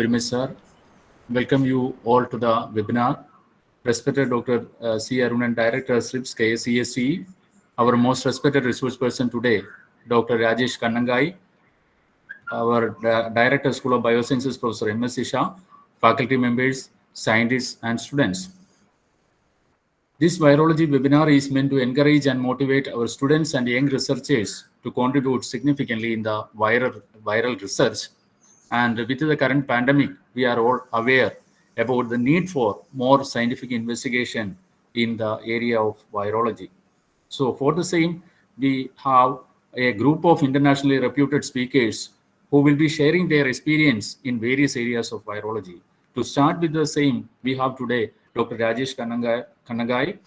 very much, sir. Welcome you all to the webinar. Respected Dr. C. Arunan, Director, SRIPS, KSCSE. Our most respected resource person today, Dr. Rajesh Kannangai. Our Director, School of Biosciences, Professor M.S. Isha. Faculty members, scientists, and students. This virology webinar is meant to encourage and motivate our students and young researchers to contribute significantly in the viral research. And with the current pandemic, we are all aware about the need for more scientific investigation in the area of virology. So for the same, we have a group of internationally reputed speakers who will be sharing their experience in various areas of virology. To start with the same, we have today Dr. Rajesh Kannangai,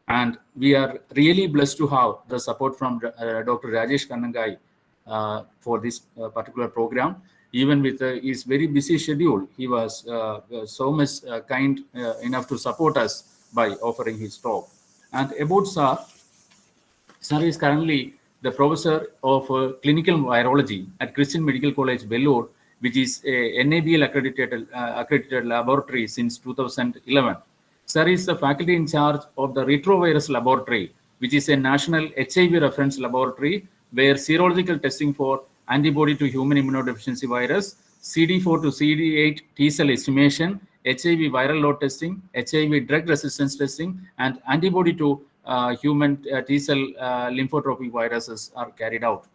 and we are really blessed to have the support from Dr. Rajesh Kannangai for this particular program. Even with his very busy schedule, he was so much kind enough to support us by offering his talk. And about Sir is currently the professor of clinical virology at Christian Medical College, Vellore, which is a NABL accredited laboratory since 2011. Sir is the faculty in charge of the Retrovirus Laboratory, which is a national HIV reference laboratory where serological testing for antibody to human immunodeficiency virus, CD4 to CD8 T-cell estimation, HIV viral load testing, HIV drug resistance testing, and antibody to human T-cell lymphotropic viruses are carried out.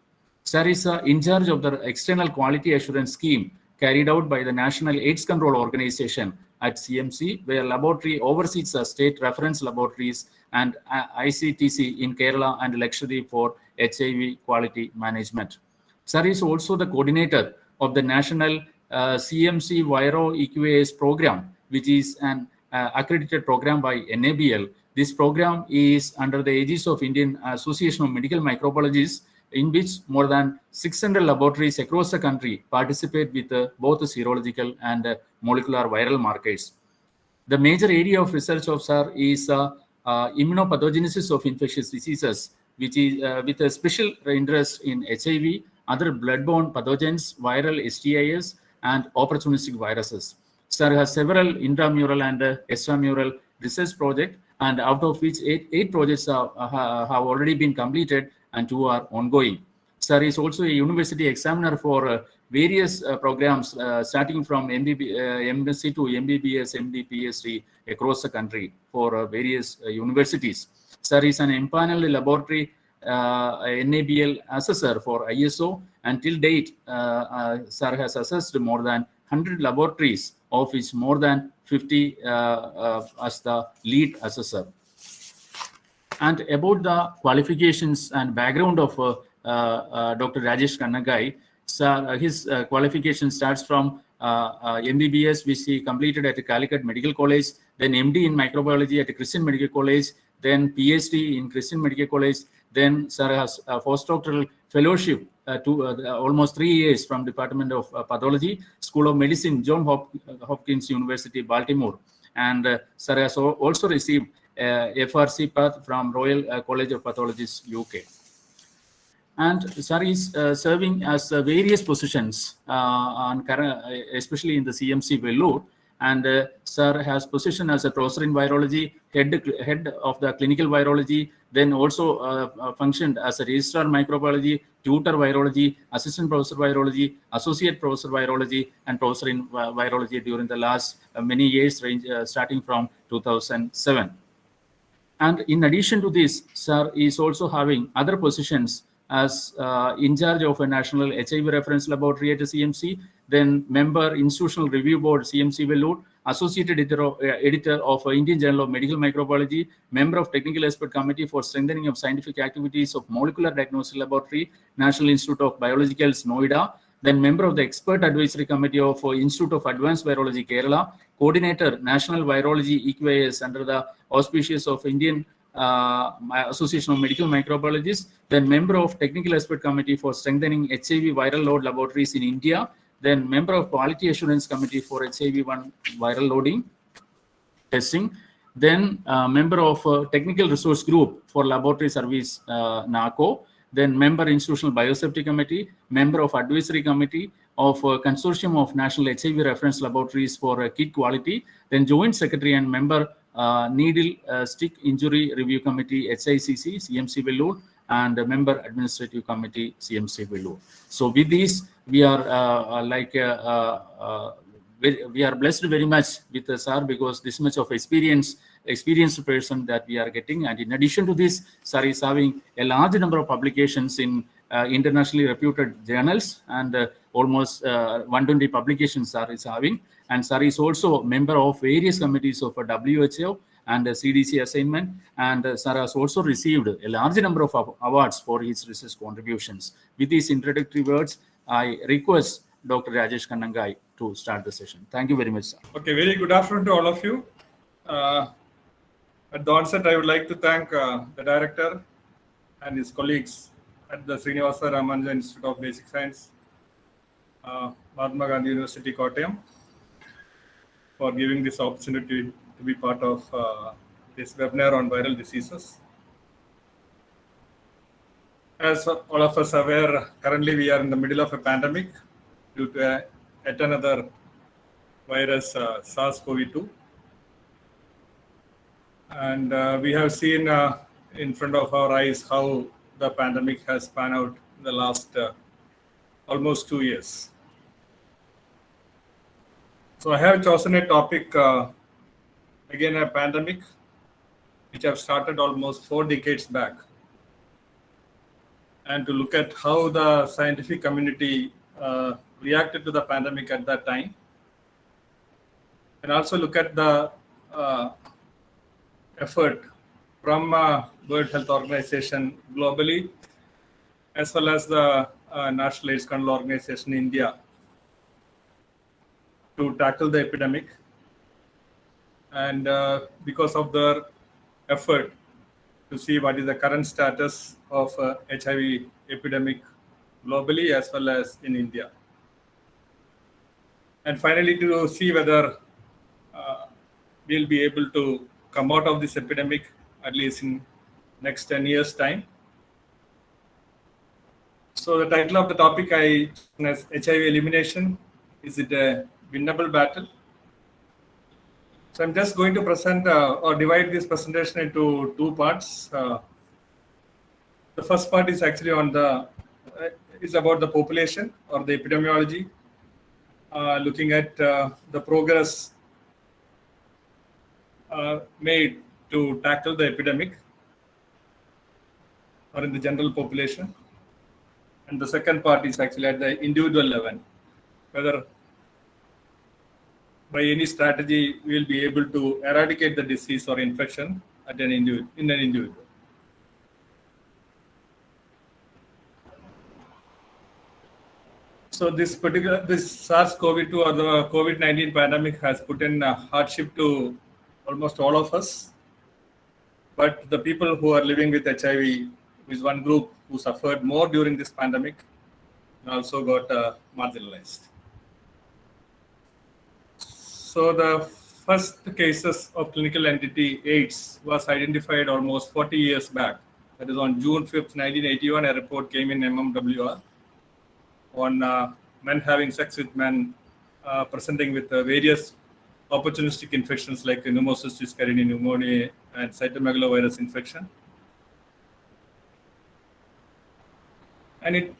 Sir is in charge of the external quality assurance scheme carried out by the National AIDS Control Organization at CMC, where laboratory oversees the state reference laboratories and ICTC in Kerala and Lakshadweep for HIV quality management. Sir is also the coordinator of the National CMC Viro EQAS program, which is an accredited program by NABL. This program is under the aegis of Indian Association of Medical Microbiologists, in which more than 600 laboratories across the country participate with both serological and molecular viral markers. The major area of research of Sir is immunopathogenesis of infectious diseases, which is with a special interest in HIV, other bloodborne pathogens, viral STIs, and opportunistic viruses. Sir has several intramural and extramural research projects, and out of which eight projects have already been completed and 2 are ongoing. Sir is also a university examiner for various programs starting from MSc to MBBS, MD, PhD across the country for various universities. Sir is an empaneled laboratory NABL assessor for ISO, and till date, Sir has assessed more than 100 laboratories, of which more than 50 as the lead assessor. And about the qualifications and background of Dr. Rajesh Kannangai, Sir, his qualification starts from MBBS, which he completed at Calicut Medical College, then MD in microbiology at Christian Medical College, then PhD in Christian Medical College, then Sir has a postdoctoral fellowship to almost 3 years from Department of Pathology, School of Medicine, Johns Hopkins University, Baltimore. And Sir has also received FRC path from Royal College of Pathologists, UK. And Sir is serving as various positions, especially in the CMC Vellore. And Sir has position as a professor in virology, head of the clinical virology, then also functioned as a registrar microbiology, tutor virology, assistant professor virology, associate professor virology, and professor in virology during the last many years, starting from 2007. And in addition to this, Sir is also having other positions as in charge of a national HIV reference laboratory at the CMC, then member institutional review board CMC Vellore, associate editor of Indian Journal of Medical Microbiology, member of technical expert committee for strengthening of scientific activities of molecular diagnostic laboratory, National Institute of Biologicals, Noida, then member of the expert advisory committee of Institute of Advanced Virology, Kerala, coordinator National Virology EQAS under the auspices of Indian Association of Medical Microbiologists, then member of Technical Expert Committee for Strengthening HIV Viral Load Laboratories in India, then member of Quality Assurance Committee for HIV-1 Viral Loading Testing, then member of Technical Resource Group for Laboratory Service, NACO, then member Institutional Biosafety Committee, member of Advisory Committee of Consortium of National HIV Reference Laboratories for Kit Quality, then Joint Secretary and member Needle Stick Injury Review Committee, HICC, CMC Vellore, and a member Administrative Committee, CMC Vellore. So with these, we are we are blessed very much with sir, because this much of experienced person that we are getting. And in addition to this, sir is having a large number of publications in internationally reputed journals, and almost 120 publications sir is having. And sir is also a member of various committees of WHO and CDC assignment, and sir has also received a large number of awards for his research contributions. With these introductory words, I request Dr. Rajesh Kannangai to start the session. Thank you very much, sir. Okay, very good afternoon to all of you. At the onset, I would like to thank the director and his colleagues at the Srinivasa Ramanujan Institute of Basic Science, Mahatma Gandhi University, Kottayam, for giving this opportunity to be part of this webinar on viral diseases. As all of us are aware, currently we are in the middle of a pandemic due to yet another virus, SARS-CoV-2. And we have seen in front of our eyes how the pandemic has panned out in the last almost 2 years. So I have chosen a topic, again a pandemic, which have started almost 4 decades back, and to look at how the scientific community reacted to the pandemic at that time, and also look at the effort from World Health Organization globally, as well as the National AIDS Control Organization in India, to tackle the epidemic. And because of their effort to see what is the current status of HIV epidemic globally as well as in India. And finally, to see whether we'll be able to come out of this epidemic at least in next 10 years' time. So the title of the topic I choose as HIV elimination. Is it a winnable battle? So I'm just going to present or divide this presentation into 2 parts. The first part is actually on is about the population or the epidemiology, looking at the progress made to tackle the epidemic or in the general population. And the second part is actually at the individual level, whether by any strategy we will be able to eradicate the disease or infection at in an individual. So this SARS-CoV-2 or the COVID-19 pandemic has put in a hardship to almost all of us. But the people who are living with HIV is one group who suffered more during this pandemic and also got marginalized. So the first cases of clinical entity AIDS was identified almost 40 years back. That is on June 5th, 1981, a report came in MMWR on men having sex with men presenting with various opportunistic infections like pneumocystis carinii pneumoniae and cytomegalovirus infection. And it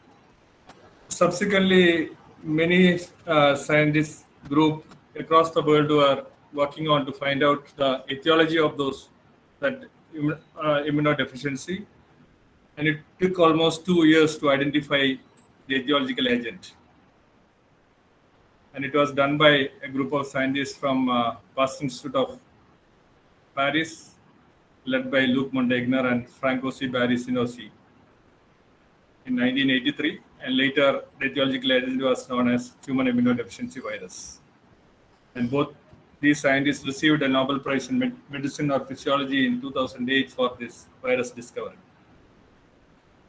subsequently, many scientists group across the world who are working on to find out the etiology of those that immunodeficiency, and it took almost 2 years to identify the etiological agent. And it was done by a group of scientists from Pasteur Institute of Paris, led by Luc Montagnier and Francois Barry-Sinoussi in 1983, and later the etiological agent was known as human immunodeficiency virus. And both these scientists received a Nobel Prize in Medicine or Physiology in 2008 for this virus discovery.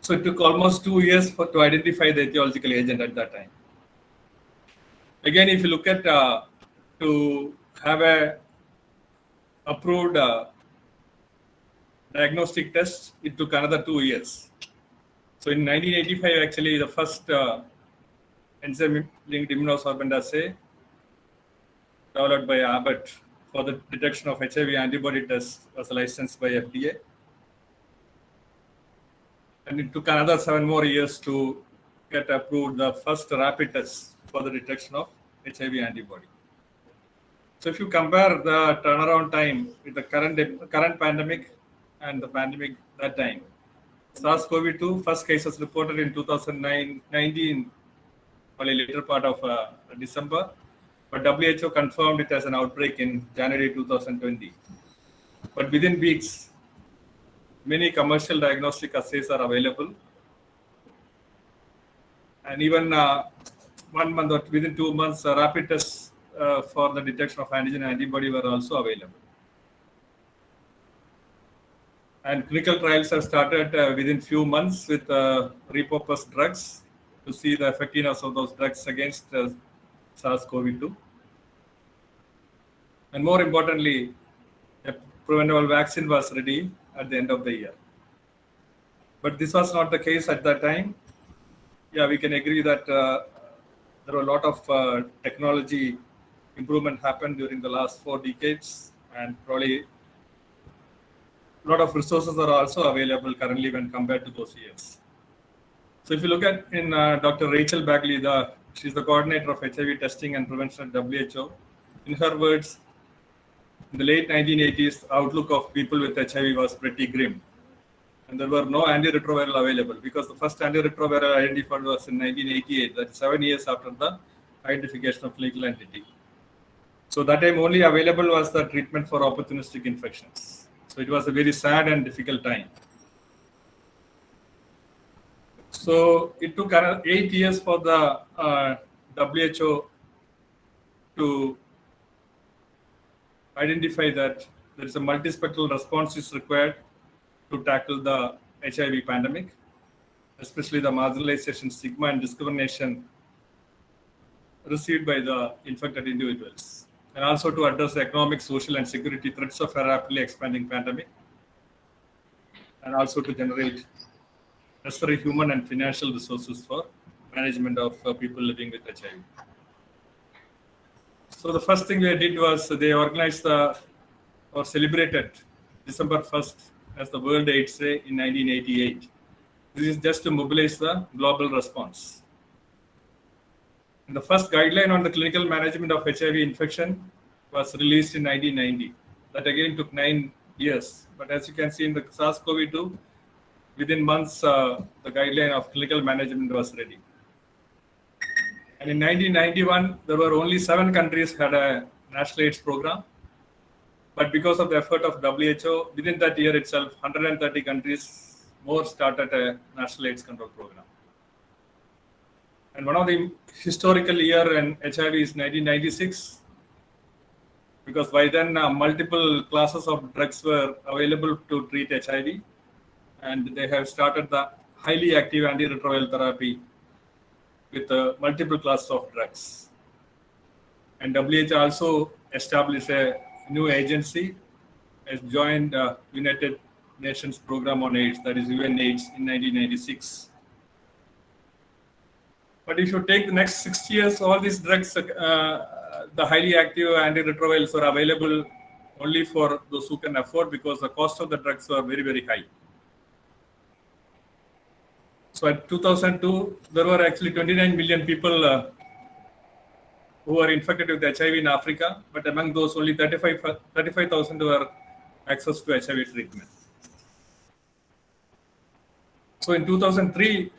So it took almost 2 years to identify the etiological agent at that time. Again, if you look at to have a approved diagnostic test, it took another 2 years. So in 1985, actually, the first enzyme-linked immunosorbent assay developed by Abbott for the detection of HIV antibody test was licensed by FDA. And it took another 7 more years to get approved the first rapid test for the detection of HIV antibody. So if you compare the turnaround time with the current pandemic and the pandemic that time, SARS-CoV-2 first cases reported in 2019, probably later part of December, but WHO confirmed it as an outbreak in January 2020. But within weeks, many commercial diagnostic assays are available. And even 1 month or within 2 months, rapid tests for the detection of antigen antibody were also available. And clinical trials have started within few months with repurposed drugs to see the effectiveness of those drugs against SARS-CoV-2. And more importantly, a preventable vaccine was ready at the end of the year. But this was not the case at that time. Yeah, we can agree that there were a lot of technology improvement happened during the last 4 decades, and probably a lot of resources are also available currently when compared to those years. So if you look at in Dr. Rachel Bagley, she's the coordinator of HIV testing and prevention at WHO. In her words, in the late 1980s, outlook of people with HIV was pretty grim. And there were no antiretroviral available because the first antiretroviral identified was in 1988, that's 7 years after the identification of legal entity. So that time only available was the treatment for opportunistic infections. So it was a very sad and difficult time. So it took around 8 years for the WHO to identify that there is a multispectral response is required to tackle the HIV pandemic, especially the marginalization, stigma, and discrimination received by the infected individuals, and also to address the economic, social, and security threats of a rapidly expanding pandemic, and also to generate necessary human and financial resources for management of people living with HIV. So the first thing they did was they organized or celebrated December 1st as the World AIDS Day in 1988. This is just to mobilize the global response. And the first guideline on the clinical management of HIV infection was released in 1990. That again took 9 years. But as you can see in the SARS-CoV-2, within months, the guideline of clinical management was ready. And in 1991, there were only 7 countries had a national AIDS program. But because of the effort of WHO, within that year itself, 130 countries more started a national AIDS control program. And one of the historical year in HIV is 1996, because by then multiple classes of drugs were available to treat HIV, and they have started the highly active antiretroviral therapy with multiple classes of drugs. And WHO also established a new agency, has joined United Nations Program on AIDS, that is UNAIDS, in 1996. But if you take the next 6 years, all these drugs, the highly active antiretrovirals are available only for those who can afford, because the cost of the drugs are very, very high. So at 2002, there were actually 29 million people who were infected with HIV in Africa, but among those, only 35,000 were access to HIV treatment. So in 2003,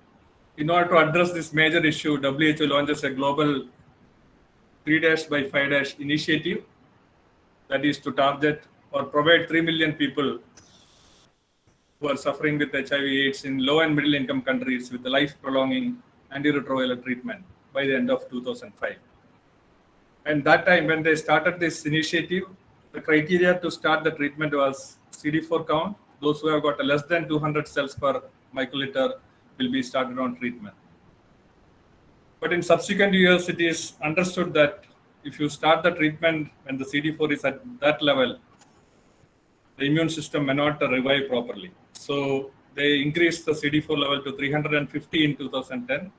in order to address this major issue, WHO launches a global 3-by-5- initiative that is to target or provide 3 million people who are suffering with HIV/AIDS in low and middle income countries with life-prolonging antiretroviral treatment by the end of 2005. And that time, when they started this initiative, the criteria to start the treatment was CD4 count. Those who have got less than 200 cells per microliter will be started on treatment. But in subsequent years, it is understood that if you start the treatment when the CD4 is at that level, the immune system may not revive properly. So they increased the CD4 level to 350 in 2010.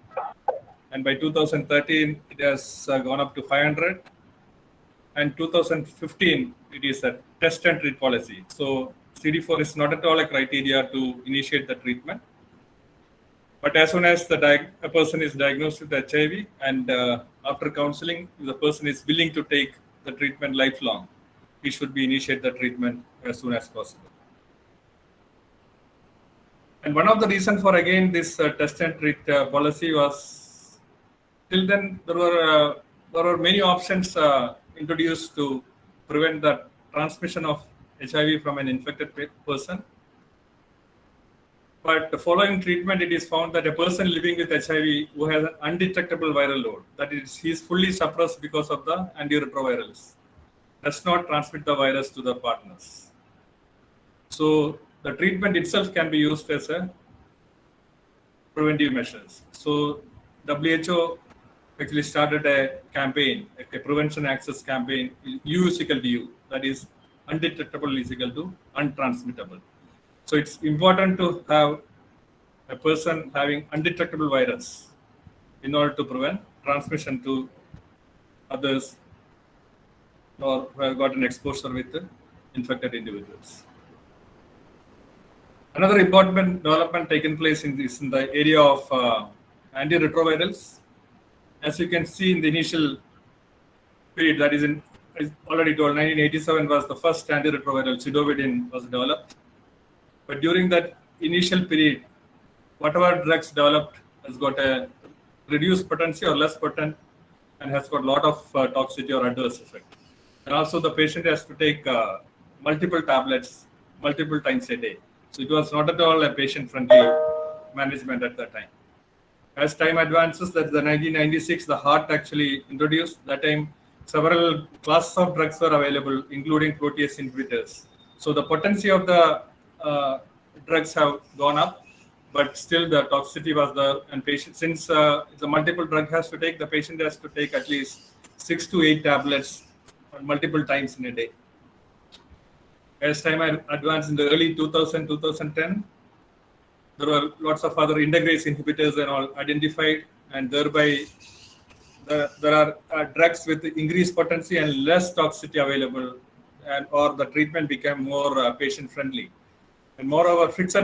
And by 2013, it has gone up to 500. And 2015, it is a test and treat policy. So CD4 is not at all a criteria to initiate the treatment. But as soon as a person is diagnosed with HIV and after counseling, the person is willing to take the treatment lifelong, he should be initiate the treatment as soon as possible. And one of the reasons for again this test and treat policy was till then there were many options introduced to prevent the transmission of HIV from an infected person. But following treatment, it is found that a person living with HIV who has an undetectable viral load, that is, he is fully suppressed because of the antiretrovirals, does not transmit the virus to the partners. So the treatment itself can be used as a preventive measures. So WHO actually started a campaign, a prevention access campaign, U is equal to U, that is undetectable is equal to untransmittable. So it's important to have a person having undetectable virus in order to prevent transmission to others or who have got an exposure with the infected individuals. Another important development taken place in the area of antiretrovirals. As you can see in the initial period, that is already told, 1987 was the first antiretroviral, Sidovidin was developed. But during that initial period, whatever drugs developed has got a reduced potency or less potent and has got a lot of toxicity or adverse effect. And also the patient has to take multiple tablets multiple times a day. So it was not at all a patient-friendly management at that time. As time advances, that the 1996, the HART actually introduced. That time, several classes of drugs were available, including protease inhibitors. So the potency of the drugs have gone up, but still the toxicity was there. And patient, since the multiple drug has to take, the patient has to take at least 6 to 8 tablets multiple times in a day. As time advanced in the early 2000, 2010, there were lots of other integrase inhibitors and all identified, and thereby there are drugs with increased potency and less toxicity available, and or the treatment became more patient friendly. And moreover, fixed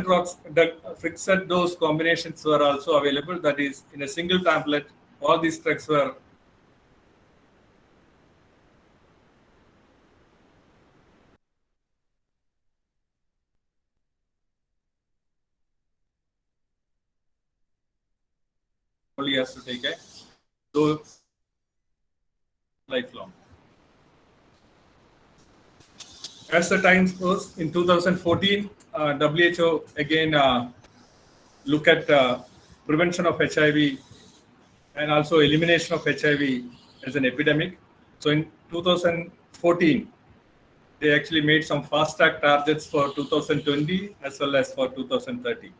dose combinations were also available. That is, in a single tablet, all these drugs were only has to take a dose lifelong. As the time goes, in 2014, WHO again look at prevention of HIV and also elimination of HIV as an epidemic. So in 2014, they actually made some fast track targets for 2020 as well as for 2030.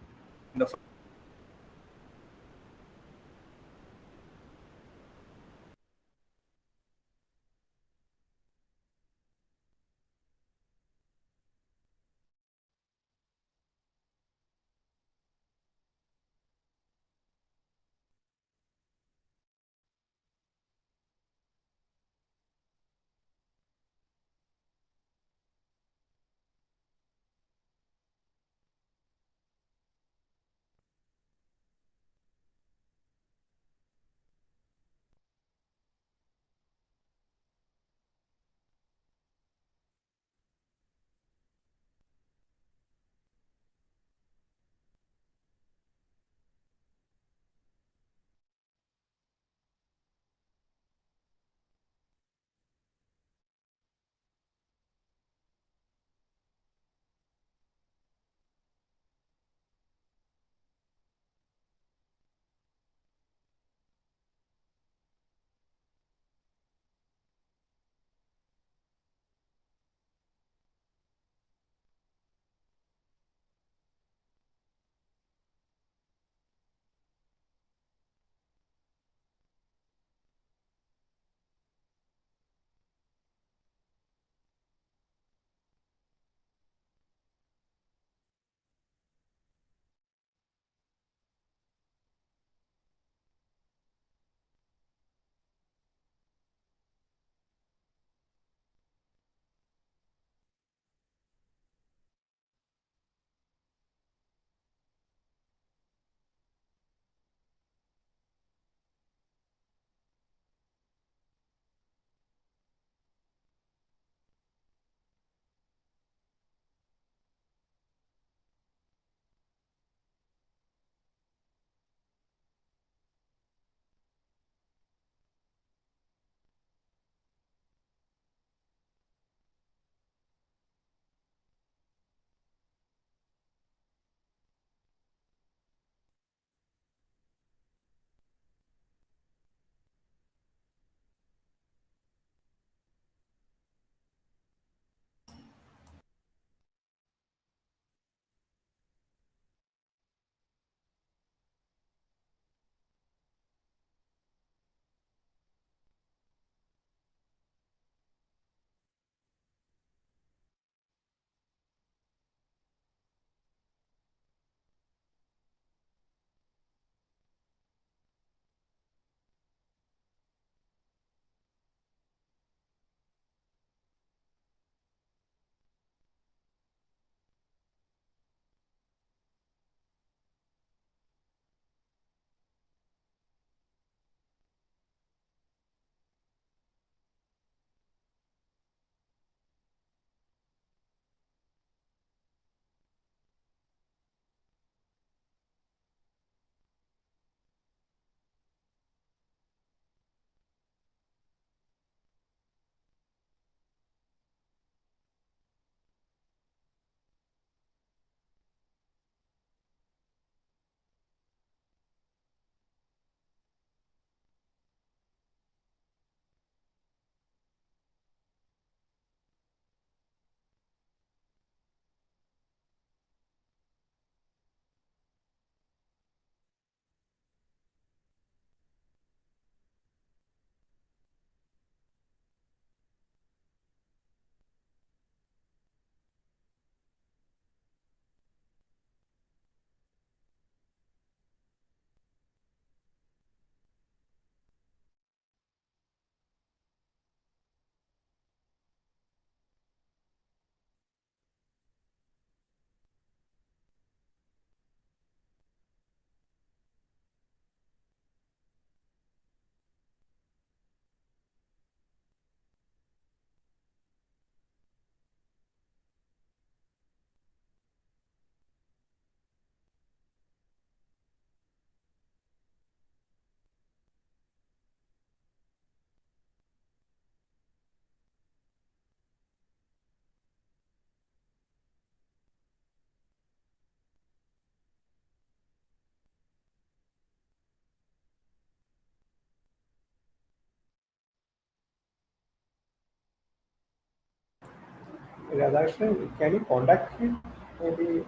Radhakrishnan, can you contact him? Maybe.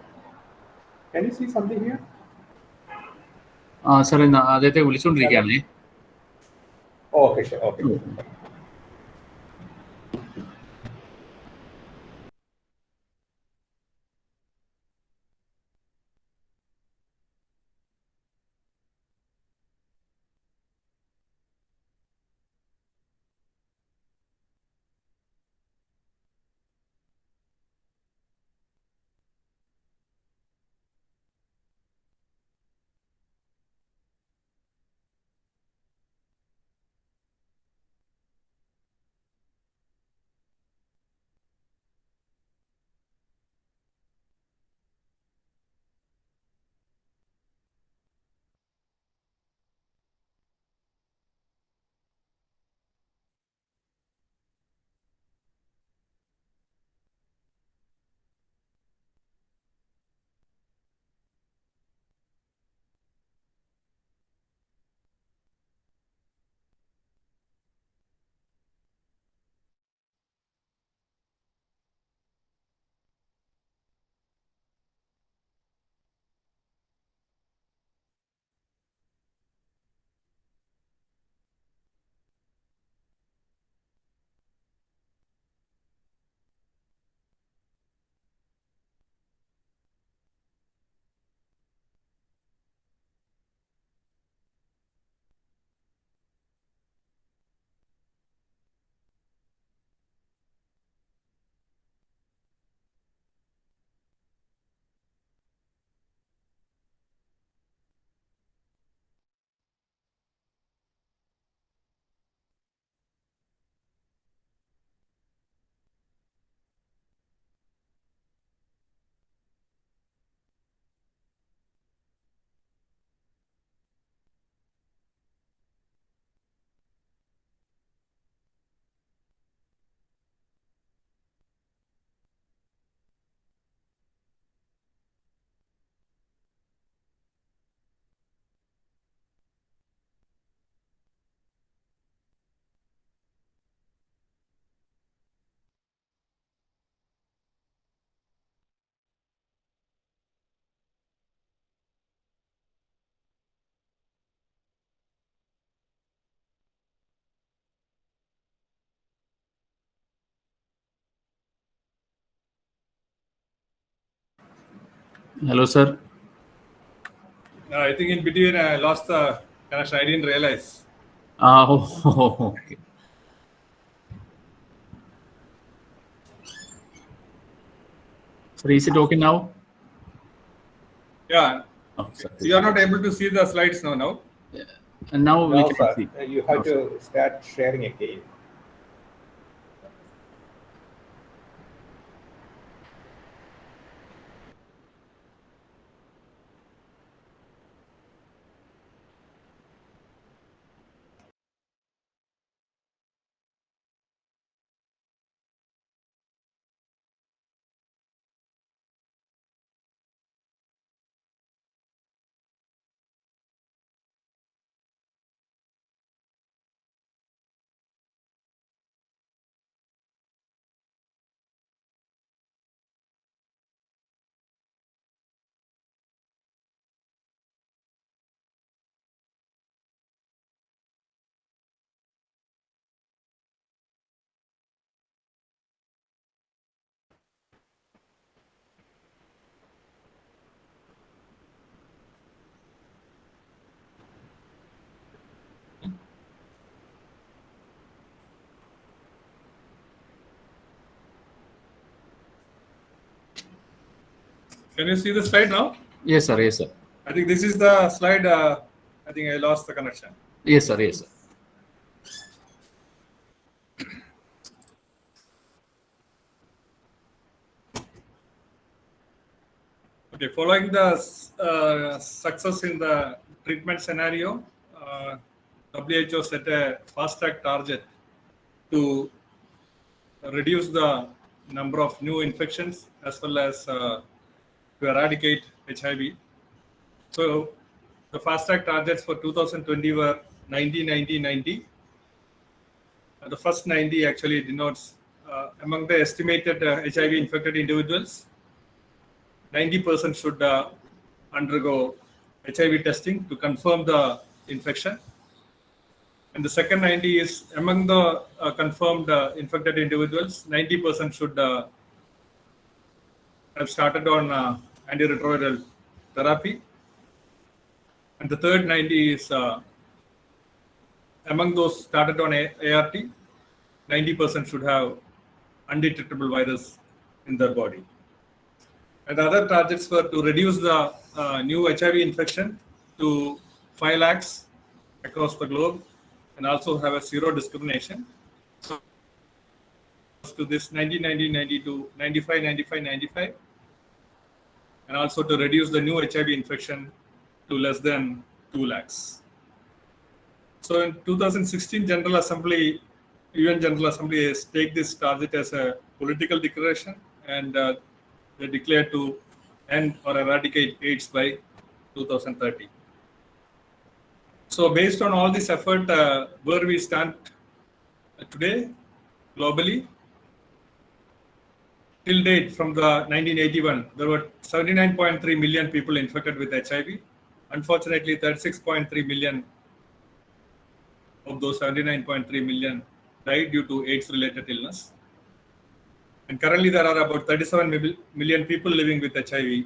Can you see something here? Sir അദ്ദേഹത്തെ വിളിച്ചുകൊണ്ടിരിക്കുകയാണേ. Oh, okay, sure. Okay. Hello, sir. I think in between I lost the connection. I didn't realize. Okay. Sir, is it okay now? Yeah. Oh, sir. So you are not able to see the slides now. And now we No, can sir. see. You have to start sharing again. Can you see the slide now? Yes, sir. Yes, sir. I think this is the slide. I think I lost the connection. Yes, sir. Yes, sir. Okay, following the success in the treatment scenario, WHO set a fast-track target to reduce the number of new infections as well as to eradicate HIV. So the fast-track targets for 2020 were 90, 90, 90. The first 90 actually denotes among the estimated HIV infected individuals, 90% should undergo HIV testing to confirm the infection. And the second 90 is among the confirmed infected individuals, 90% should have started on antiretroviral therapy. And the third 90 is among those started on ART, 90% should have undetectable virus in their body. And the other targets were to reduce the new HIV infection to 5 lakhs across the globe and also have a zero discrimination. So to this 90-90-92, 95-95-95, and also to reduce the new HIV infection to less than 2 lakhs. So in 2016, General Assembly, UN General Assembly has taken this target as a political declaration, and they declared to end or eradicate AIDS by 2030. So based on all this effort, where we stand today globally, till date from the 1981, there were 79.3 million people infected with HIV. Unfortunately, 36.3 million of those 79.3 million died due to AIDS-related illness. And currently there are about 37 million people living with HIV,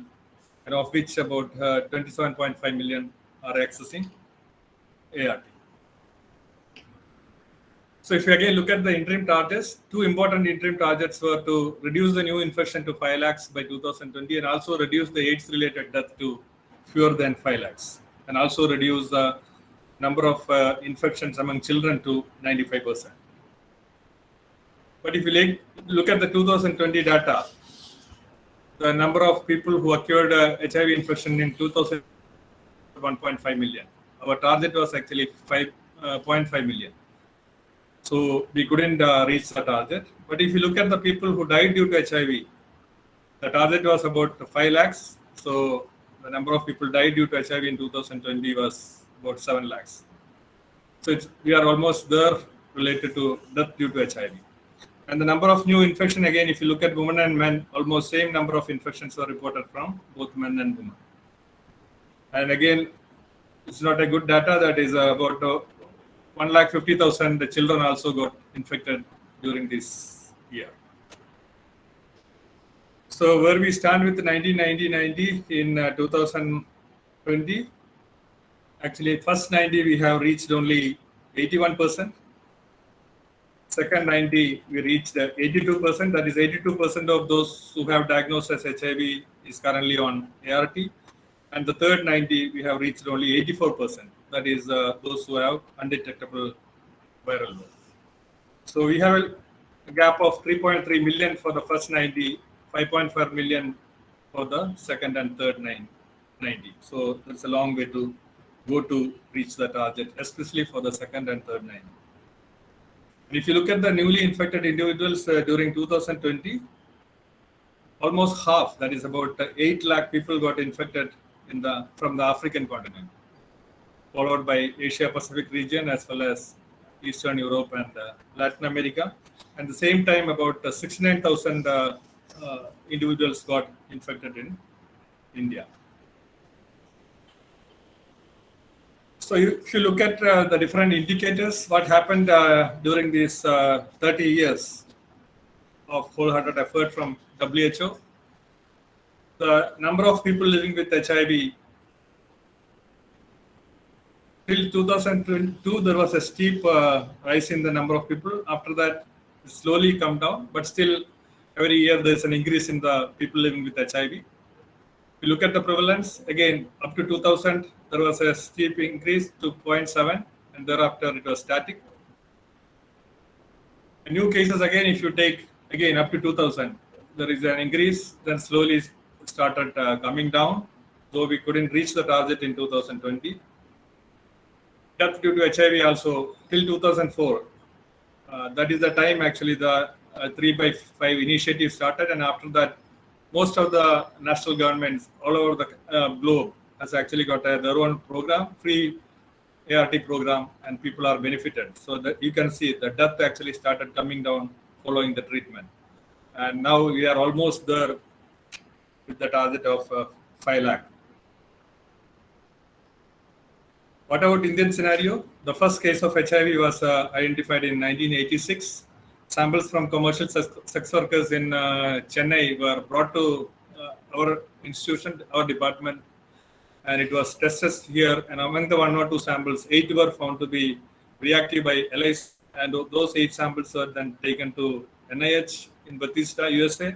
and of which about 27.5 million are accessing ART. So if you again look at the interim targets, two important interim targets were to reduce the new infection to 5 lakhs by 2020 and also reduce the AIDS-related death to fewer than 5 lakhs and also reduce the number of infections among children to 95%. But if you look at the 2020 data, the number of people who acquired HIV infection in 2000 1.5 million. Our target was actually 5.5 million. So we couldn't reach the target. But if you look at the people who died due to HIV, the target was about 5 lakhs. So the number of people died due to HIV in 2020 was about 7 lakhs. So we are almost there related to death due to HIV. And the number of new infection, again, if you look at women and men, almost same number of infections were reported from both men and women. And again, it's not a good data. That is about 150,000 children also got infected during this year. So where we stand with 90 in 2020, actually first 90 we have reached only 81%. Second 90 we reached 82%. That is 82% of those who have diagnosed as HIV is currently on ART. And the third 90 we have reached only 84%. That is those who have undetectable viral load. So we have a gap of 3.3 million for the first 90, 5.5 million for the second and third 90. So there's a long way to go to reach the target, especially for the second and third 90. And if you look at the newly infected individuals during 2020, almost half, that is about 8 lakh people got infected from the African continent, followed by Asia Pacific region as well as Eastern Europe and Latin America. At the same time, about 69,000 individuals got infected in India. So if you look at the different indicators, what happened during these 30 years of wholehearted effort from WHO, the number of people living with HIV, till 2022, there was a steep rise in the number of people. After that, it slowly come down, but still every year there's an increase in the people living with HIV. If you look at the prevalence, again, up to 2000, there was a steep increase to 0.7, and thereafter it was static. The new cases, again, if you take, again, up to 2000, there is an increase, then slowly started coming down, though we couldn't reach the target in 2020. Death due to HIV also, till 2004, that is the time actually the 3x5 initiative started, and after that, most of the national governments all over the globe has actually got their own program, free ART program, and people are benefited. So that you can see the death actually started coming down following the treatment. And now we are almost there with the target of 5 lakh. What about Indian scenario? The first case of HIV was identified in 1986. Samples from commercial sex workers in Chennai were brought to our institution, our department, and it was tested here. And among the 102 samples, 8 were found to be reactive by LIC, and those 8 samples were then taken to NIH in Bethesda, USA,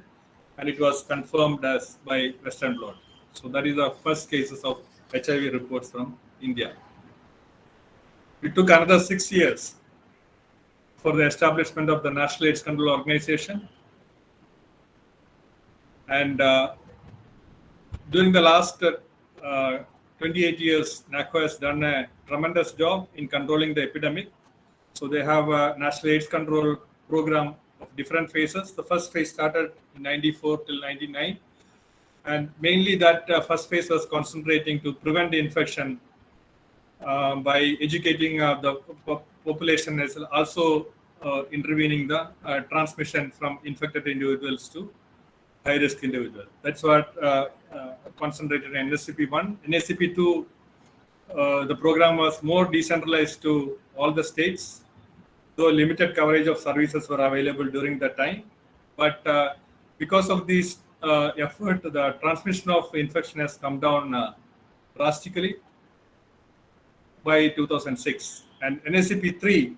and it was confirmed as by Western blot. So that is the first cases of HIV reports from India. It took another 6 years for the establishment of the National AIDS Control Organization. And during the last 28 years, NACO has done a tremendous job in controlling the epidemic. So they have a National AIDS Control Program of different phases. The first phase started in 94 till 99. And mainly that first phase was concentrating to prevent the infection by educating the population, as also intervening the transmission from infected individuals to high-risk individuals. That's what concentrated in NACP1. NACP2, the program was more decentralized to all the states, though limited coverage of services were available during that time. But because of this effort, the transmission of infection has come down drastically by 2006. And NACP3,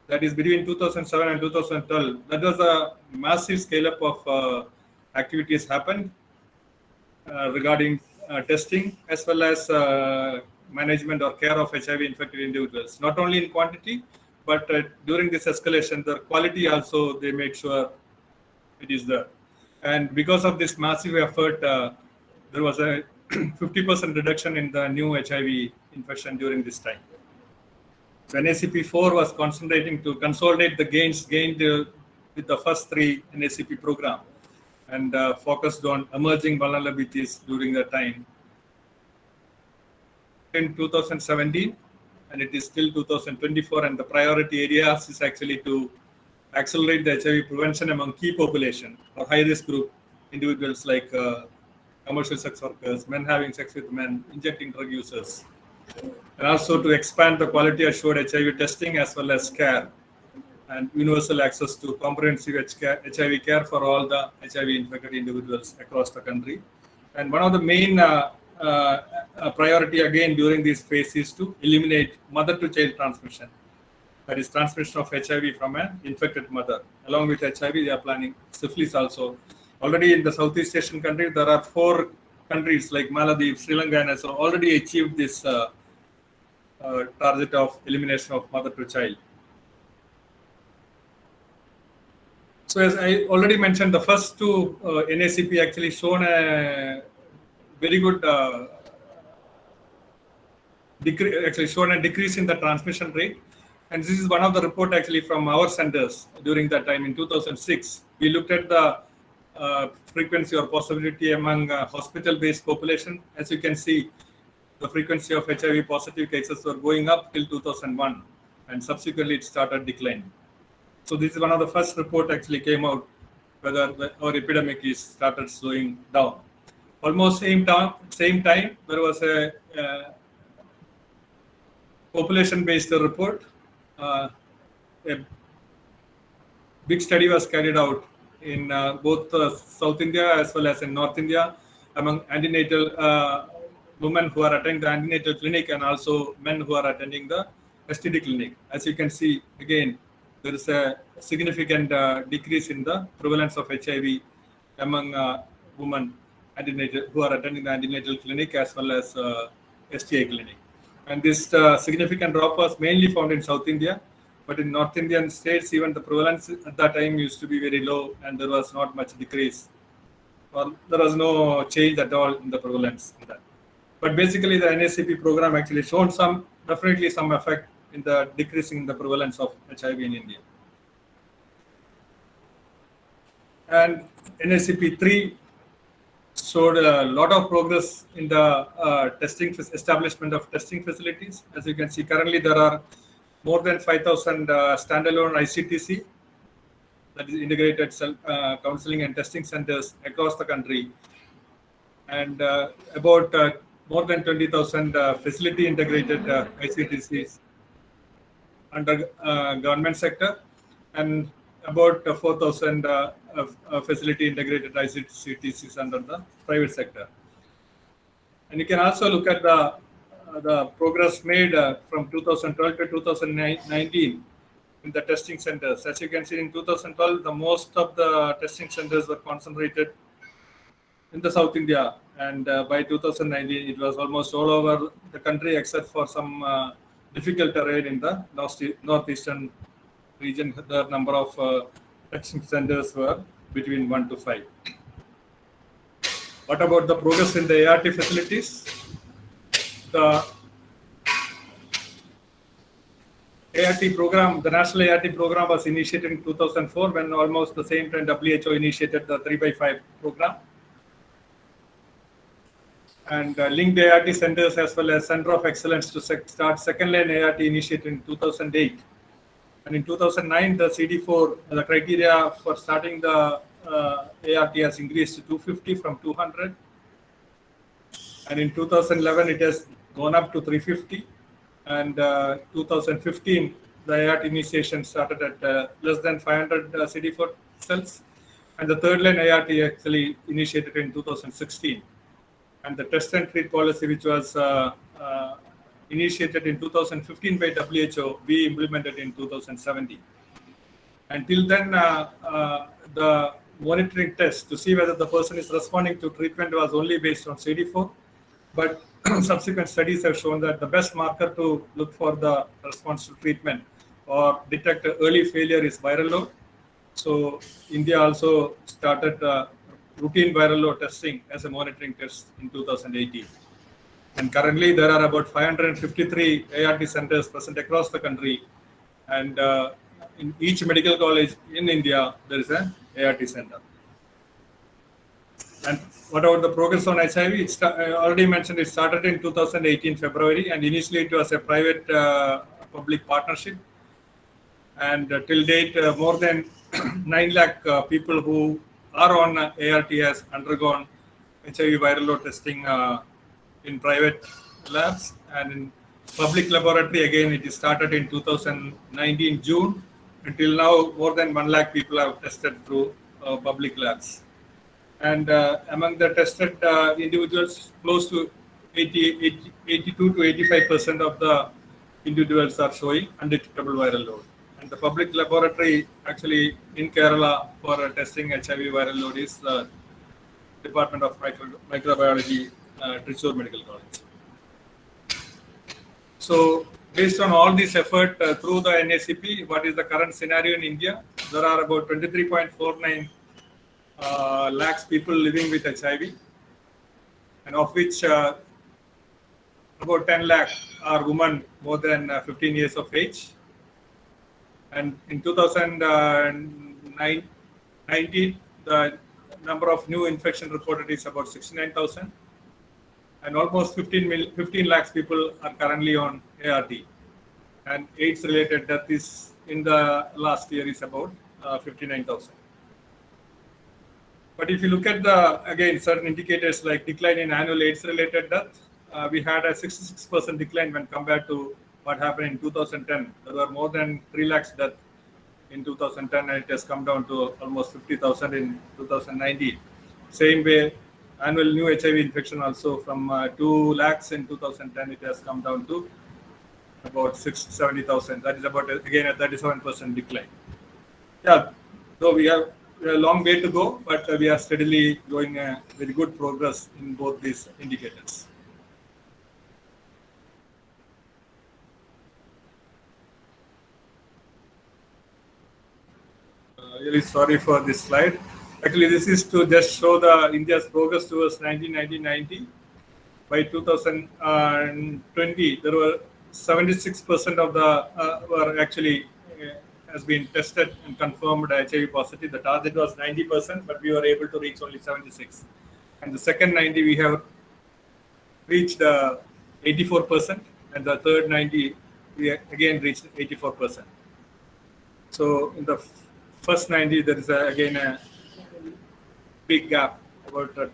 that is between 2007 and 2012, that was a massive scale-up of activities happened regarding testing as well as management or care of HIV-infected individuals, not only in quantity, but during this escalation, the quality also, they made sure it is there. And because of this massive effort, there was a 50% reduction in the new HIV infection during this time. So NACP4 was concentrating to consolidate the gains gained with the first 3 NACP program and focused on emerging vulnerabilities during that time. In 2017, and it is still 2024, and the priority areas is actually to accelerate the HIV prevention among key population or high-risk group individuals like commercial sex workers, men having sex with men, injecting drug users, and also to expand the quality assured HIV testing as well as care and universal access to comprehensive HIV care for all the HIV infected individuals across the country. And one of the main priority again during this phase is to eliminate mother-to-child transmission. That is transmission of HIV from an infected mother. Along with HIV, they are planning syphilis also. Already in the Southeast Asian countries, there are 4 countries like Maldives, Sri Lanka, and has already achieved this target of elimination of mother-to-child. So as I already mentioned, the first 2 NACP actually shown a very good decrease in the transmission rate. And this is one of the report actually from our centers during that time in 2006. We looked at the frequency or possibility among hospital-based population. As you can see, the frequency of HIV positive cases were going up till 2001, and subsequently it started declining. So this is one of the first report actually came out whether our epidemic is started slowing down. Almost same time there was a population-based report. A big study was carried out in both South India as well as in North India among antenatal women who are attending the antenatal clinic and also men who are attending the STD clinic. As you can see, again, there is a significant decrease in the prevalence of HIV among women who are attending the antenatal clinic as well as STI clinic. And this significant drop was mainly found in South India, but in North Indian states, even the prevalence at that time used to be very low and there was not much decrease, or there was no change at all in the prevalence in that. But basically the NACP program actually shown definitely some effect in the decreasing the prevalence of HIV in India. And NACP3 showed a lot of progress in the establishment of testing facilities. As you can see, currently there are more than 5,000 standalone ICTC that is integrated counseling and testing centers across the country, and about more than 20,000 facility integrated ICTCs under government sector, and about 4,000 facility integrated ICTCs under the private sector. And you can also look at the progress made from 2012 to 2019 in the testing centers. As you can see, in 2012, the most of the testing centers were concentrated in the South India, and by 2019, it was almost all over the country except for some difficult terrain in the northeastern region. The number of testing centers were between 1 to 5. What about the progress in the ART facilities? The ART program, the national ART program was initiated in 2004, when almost the same time WHO initiated the 3x5 program. And linked ART centers as well as Center of Excellence to start second line ART initiated in 2008. And in 2009, the CD4, the criteria for starting the ART has increased to 250 from 200. And in 2011, it has gone up to 350. And 2015, the ART initiation started at less than 500 CD4 cells. And the third line ART actually initiated in 2016. And the test and treat policy, which was initiated in 2015 by WHO, we implemented in 2017. Until then, the monitoring test to see whether the person is responding to treatment was only based on CD4. But subsequent studies have shown that the best marker to look for the response to treatment or detect early failure is viral load. So India also started routine viral load testing as a monitoring test in 2018. And currently there are about 553 ART centers present across the country. And in each medical college in India, there is an ART center. And what about the progress on HIV? It's already mentioned it started in 2018 February, and initially it was a private public partnership. And till date, more than 9 lakh people who are on ART has undergone HIV viral load testing in private labs, and in public laboratory again it is started in 2019 June. Until now, more than 1 lakh people have tested through public labs. And among the tested individuals, close to 82 to 85% of the individuals are showing undetectable viral load. And the public laboratory actually in Kerala for testing HIV viral load is the Department of Microbiology, Thrissur Medical College. So based on all this effort through the NACP, what is the current scenario in India? There are about 23.49 lakhs people living with HIV, and of which about 10 lakh are women more than 15 years of age. And in 2019, the number of new infection reported is about 69,000. And almost 15 lakhs people are currently on ART. And AIDS-related death is in the last year is about 59,000. But if you look at again, certain indicators like decline in annual AIDS-related death, we had a 66% decline when compared to what happened in 2010. There were more than 3 lakhs deaths in 2010, and it has come down to almost 50,000 in 2019. Same way, annual new HIV infection also from 2 lakhs in 2010, it has come down to about 70,000. That is about, again, a 37% decline. Yeah, so we have a long way to go, but we are steadily going very good progress in both these indicators. Really sorry for this slide. Actually, this is to just show the India's progress towards 1990. By 2020, there were 76% of the were actually has been tested and confirmed HIV positive. The target was 90%, but we were able to reach only 76. And the second 90, we have reached 84%, and the third 90, we again reached 84%. So in the first 90, there is again a big gap. About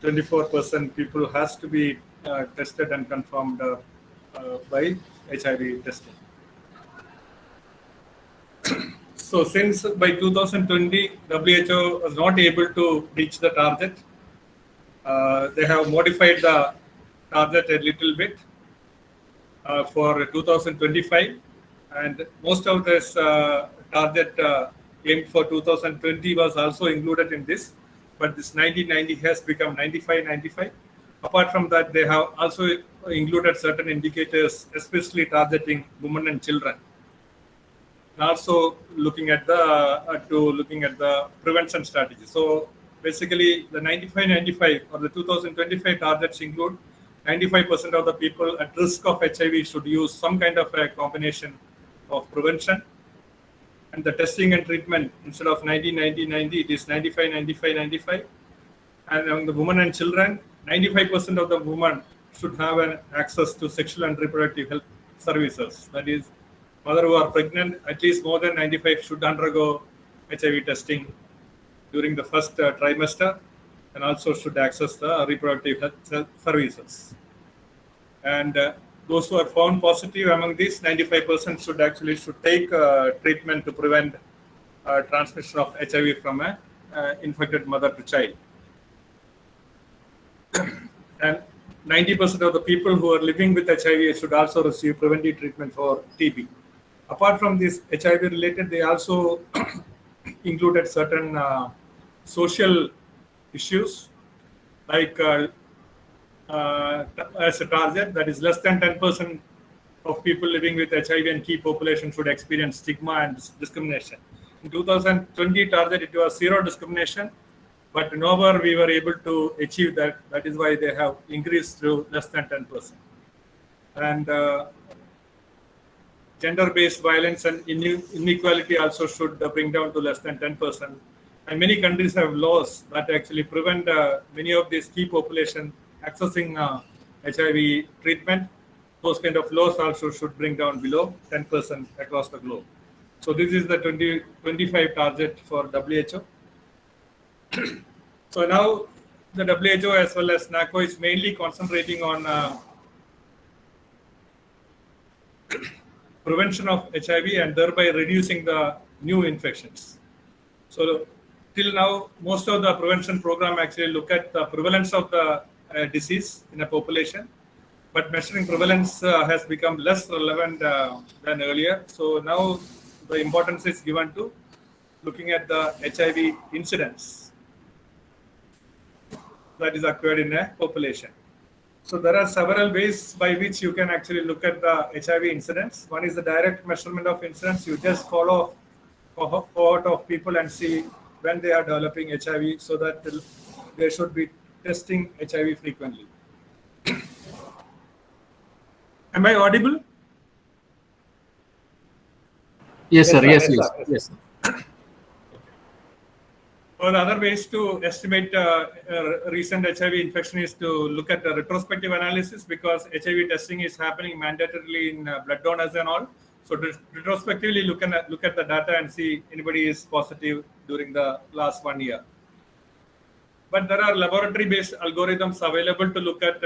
24% people has to be tested and confirmed by HIV testing. So since by 2020, WHO was not able to reach the target, they have modified the target a little bit for 2025, and most of this target aimed for 2020 was also included in this, but this 90-90 has become 95-95. Apart from that, they have also included certain indicators, especially targeting women and children. And also looking at the prevention strategy. So basically, the 95-95 or the 2025 targets include 95% of the people at risk of HIV should use some kind of a combination of prevention, and the testing and treatment, instead of 90-90-90, it is 95-95-95. And among the women and children, 95% of the women should have an access to sexual and reproductive health services. That is, mothers who are pregnant, at least more than 95 should undergo HIV testing during the first trimester, and also should access the reproductive health services. And those who are found positive among these, 95% should take treatment to prevent transmission of HIV from an infected mother to child. And 90% of the people who are living with HIV should also receive preventive treatment for TB. Apart from this HIV related, they also included certain social issues, like as a target, that is less than 10% of people living with HIV and key population should experience stigma and discrimination. In 2020 target, it was zero discrimination, but nowhere we were able to achieve that. That is why they have increased to less than 10%. And gender-based violence and inequality also should bring down to less than 10%. And many countries have laws that actually prevent many of these key population accessing HIV treatment. Those kind of laws also should bring down below 10% across the globe. So this is the 2025 target for WHO. So now the WHO as well as NACO is mainly concentrating on prevention of HIV and thereby reducing the new infections. So till now, most of the prevention program actually look at the prevalence of the disease in a population, but measuring prevalence has become less relevant than earlier. So now the importance is given to looking at the HIV incidence that is occurred in a population. So there are several ways by which you can actually look at the HIV incidence. One is the direct measurement of incidence. You just follow a cohort of people and see when they are developing HIV, so that they should be testing HIV frequently. Am I audible? Yes, sir. Yes, Yes, sir. yes, yes. One other ways to estimate recent HIV infection is to look at the retrospective analysis, because HIV testing is happening mandatorily in blood donors and all. So retrospectively look at the data and see anybody is positive during the last 1 year. But there are laboratory-based algorithms available to look at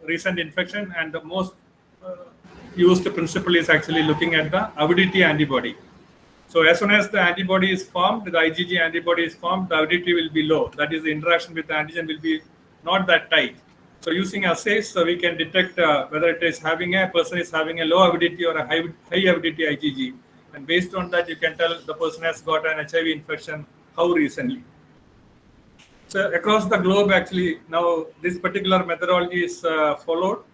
recent infection, and the most used principle is actually looking at the avidity antibody. So as soon as the antibody is formed, the IgG antibody is formed, the avidity will be low. That is, the interaction with the antigen will be not that tight. So using assays, so we can detect whether it is having a person is having a low avidity or a high avidity IgG. And based on that, you can tell the person has got an HIV infection how recently. So across the globe, actually, now this particular methodology is followed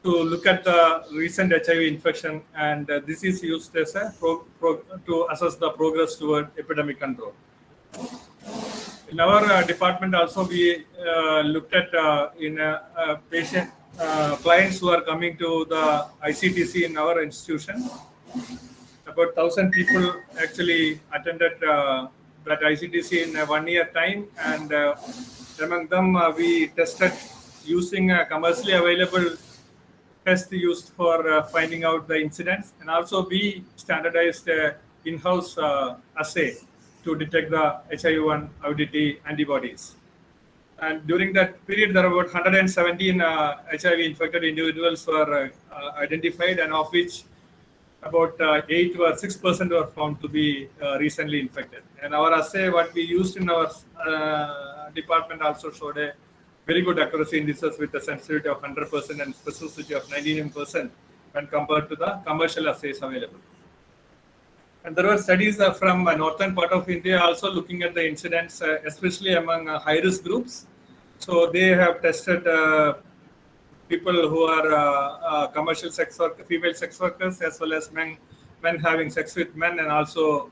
to look at the recent HIV infection, and this is used as a to assess the progress toward epidemic control. In our department also, we looked at patient clients who are coming to the ICTC in our institution. About 1,000 people actually attended that ICTC in a 1 year time, and among them we tested using a commercially available test used for finding out the incidence, and also we standardized a in-house assay to detect the HIV-1 avidity antibodies. And during that period, there were about 117 HIV-infected individuals were identified, and of which about 8 or 6% were found to be recently infected. And our assay, what we used in our department, also showed a very good accuracy indices with a sensitivity of 100% and specificity of 99% when compared to the commercial assays available. And there were studies from northern part of India also looking at the incidence, especially among high-risk groups. So they have tested people who are commercial sex workers, female sex workers, as well as men having sex with men, and also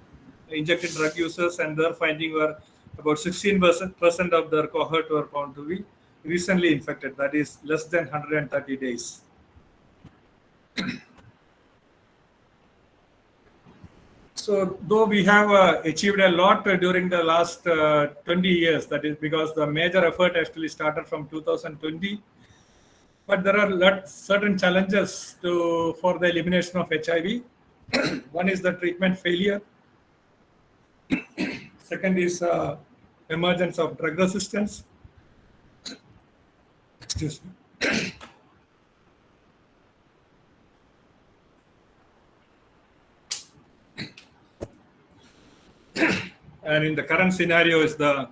injected drug users. And their finding were about 16% of their cohort were found to be recently infected, that is less than 130 days. So though we have achieved a lot during the last 20 years, that is because the major effort actually started from 2020, but there are certain challenges for the elimination of HIV. One is the treatment failure. Second is emergence of drug resistance. Excuse me. And in the current scenario is the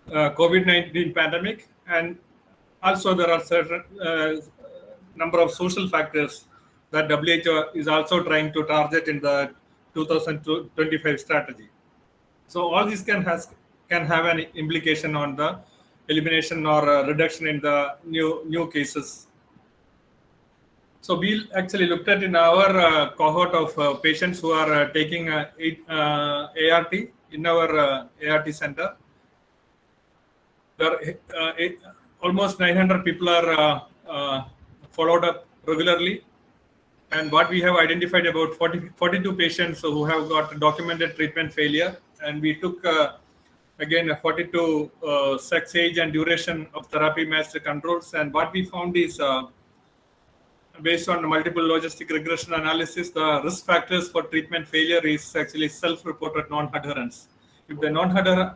COVID-19 pandemic, and also there are certain number of social factors that WHO is also trying to target in the 2025 strategy. So all these can have an implication on the elimination or reduction in the new cases. So we actually looked at in our cohort of patients who are taking ART in our ART center. There almost 900 people are followed up regularly, and what we have identified about 42 patients who have got documented treatment failure, and we took again 42 sex, age, and duration of therapy matched controls. And what we found is based on multiple logistic regression analysis, the risk factors for treatment failure is actually self-reported non-adherence. If the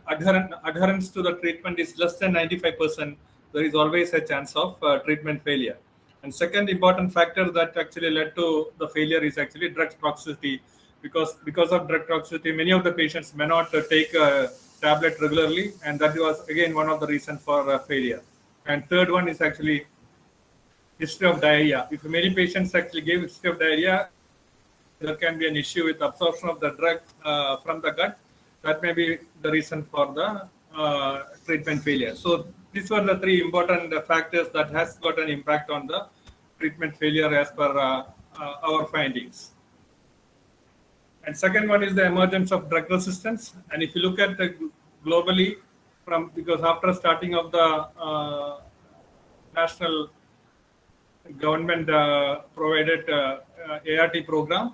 adherence to the treatment is less than 95%, there is always a chance of treatment failure. And second important factor that actually led to the failure is actually drug toxicity. Because of drug toxicity, many of the patients may not take a tablet regularly, and that was again one of the reasons for failure. And third one is actually history of diarrhea. If many patients actually give history of diarrhea, there can be an issue with absorption of the drug from the gut. That may be the reason for the treatment failure. So these were the three important factors that has got an impact on the treatment failure as per our findings. And second one is the emergence of drug resistance. And if you look at the globally, because after starting of the national government provided ART program,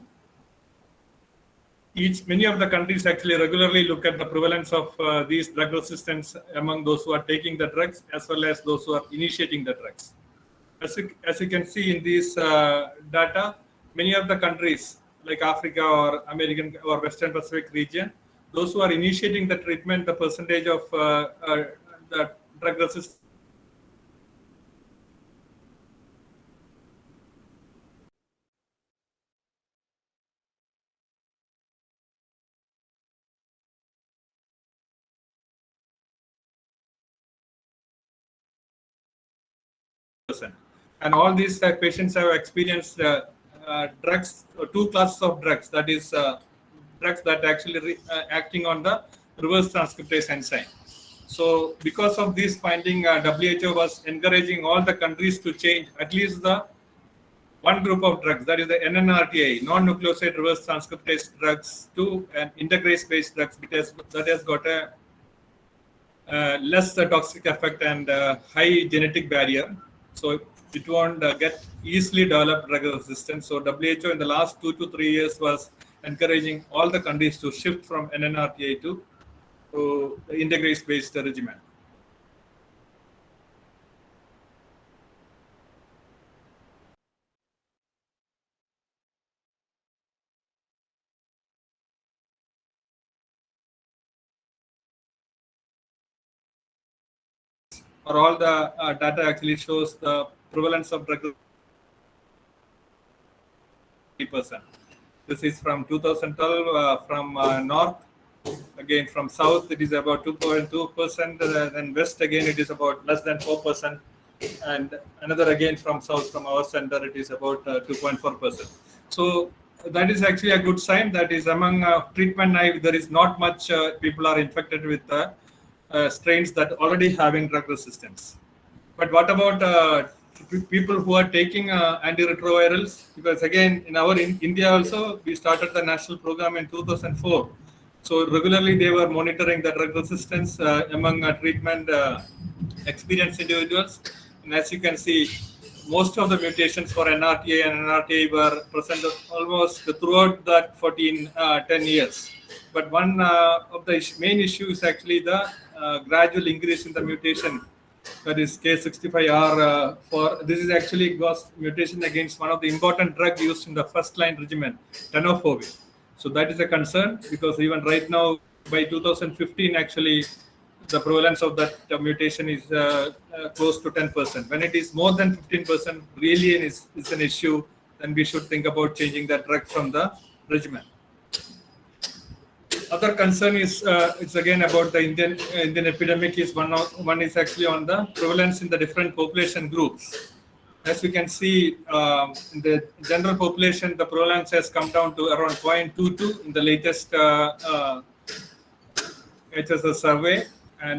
many of the countries actually regularly look at the prevalence of these drug resistance among those who are taking the drugs as well as those who are initiating the drugs. As you can see in these data, many of the countries like Africa or American or Western Pacific region, those who are initiating the treatment, the percentage of the drug resistance percent. And all these patients have experienced drugs, two classes of drugs, that is drugs that actually acting on the reverse transcriptase enzyme. So because of this finding, WHO was encouraging all the countries to change at least the one group of drugs, that is the NNRTI, non-nucleoside reverse transcriptase drugs, to an integrase-based drugs, because that has got a less toxic effect and high genetic barrier. So it won't get easily develop drug resistance. So WHO in the last 2 to 3 years was encouraging all the countries to shift from NNRTI to integrase-based regimen. or all the data actually shows the prevalence of drug 3%. This is from 2012 from north. Again, from south, it is about 2.2%. Then west, again, it is about less than 4%. And another again from south, from our center, it is about 2.4%. So that is actually a good sign. That is among treatment naive, there is not much people are infected with strains that already having drug resistance. But what about people who are taking antiretrovirals? Because again, in India also, we started the national program in 2004. So regularly they were monitoring the drug resistance among treatment experienced individuals. And as you can see, most of the mutations for NRTA and NRTA were present almost throughout that 10 years. But one of the main issues is actually the gradual increase in the mutation, that is K65R. This is actually mutation against one of the important drugs used in the first line regimen, tenofovir. So that is a concern, because even right now, by 2015, actually, the prevalence of that mutation is close to 10%. When it is more than 15%, really is an issue, then we should think about changing that drug from the regimen. Other concern is it's again about the Indian epidemic. Is one is actually on the prevalence in the different population groups. As you can see, in the general population, the prevalence has come down to around 0.22 in the latest HSS survey.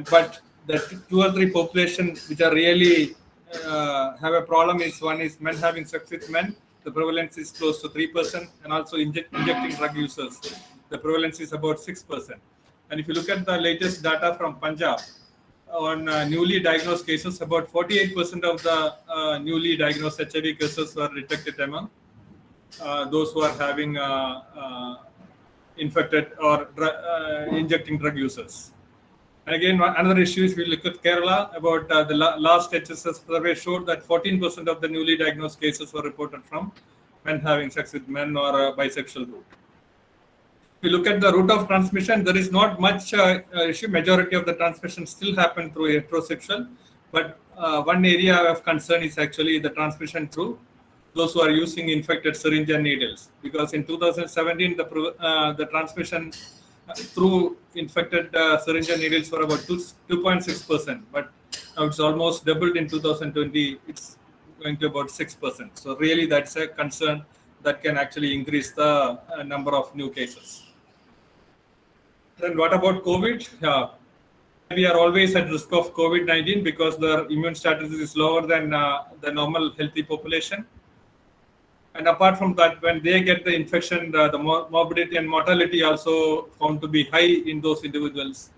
But the 2 or 3 population which are really have a problem is, one is men having sex with men. The prevalence is close to 3%, and also injecting drug users. The prevalence is about 6%. And if you look at the latest data from Punjab on newly diagnosed cases, about 48% of the newly diagnosed HIV cases were detected among those who are having infected or injecting drug users. And again, another issue is, we look at Kerala. About the last HSS survey showed that 14% of the newly diagnosed cases were reported from men having sex with men or a bisexual group. If you look at the route of transmission, there is not much issue. Majority of the transmission still happen through heterosexual. But one area of concern is actually the transmission through those who are using infected syringe and needles. Because in 2017, the transmission through infected syringe and needles were about 2.6%. But now it's almost doubled in 2020. It's going to about 6%. So really, that's a concern that can actually increase the number of new cases. Then what about COVID? We are always at risk of COVID-19 because their immune status is lower than the normal healthy population. And apart from that, when they get the infection, the morbidity and mortality also found to be high in those individuals.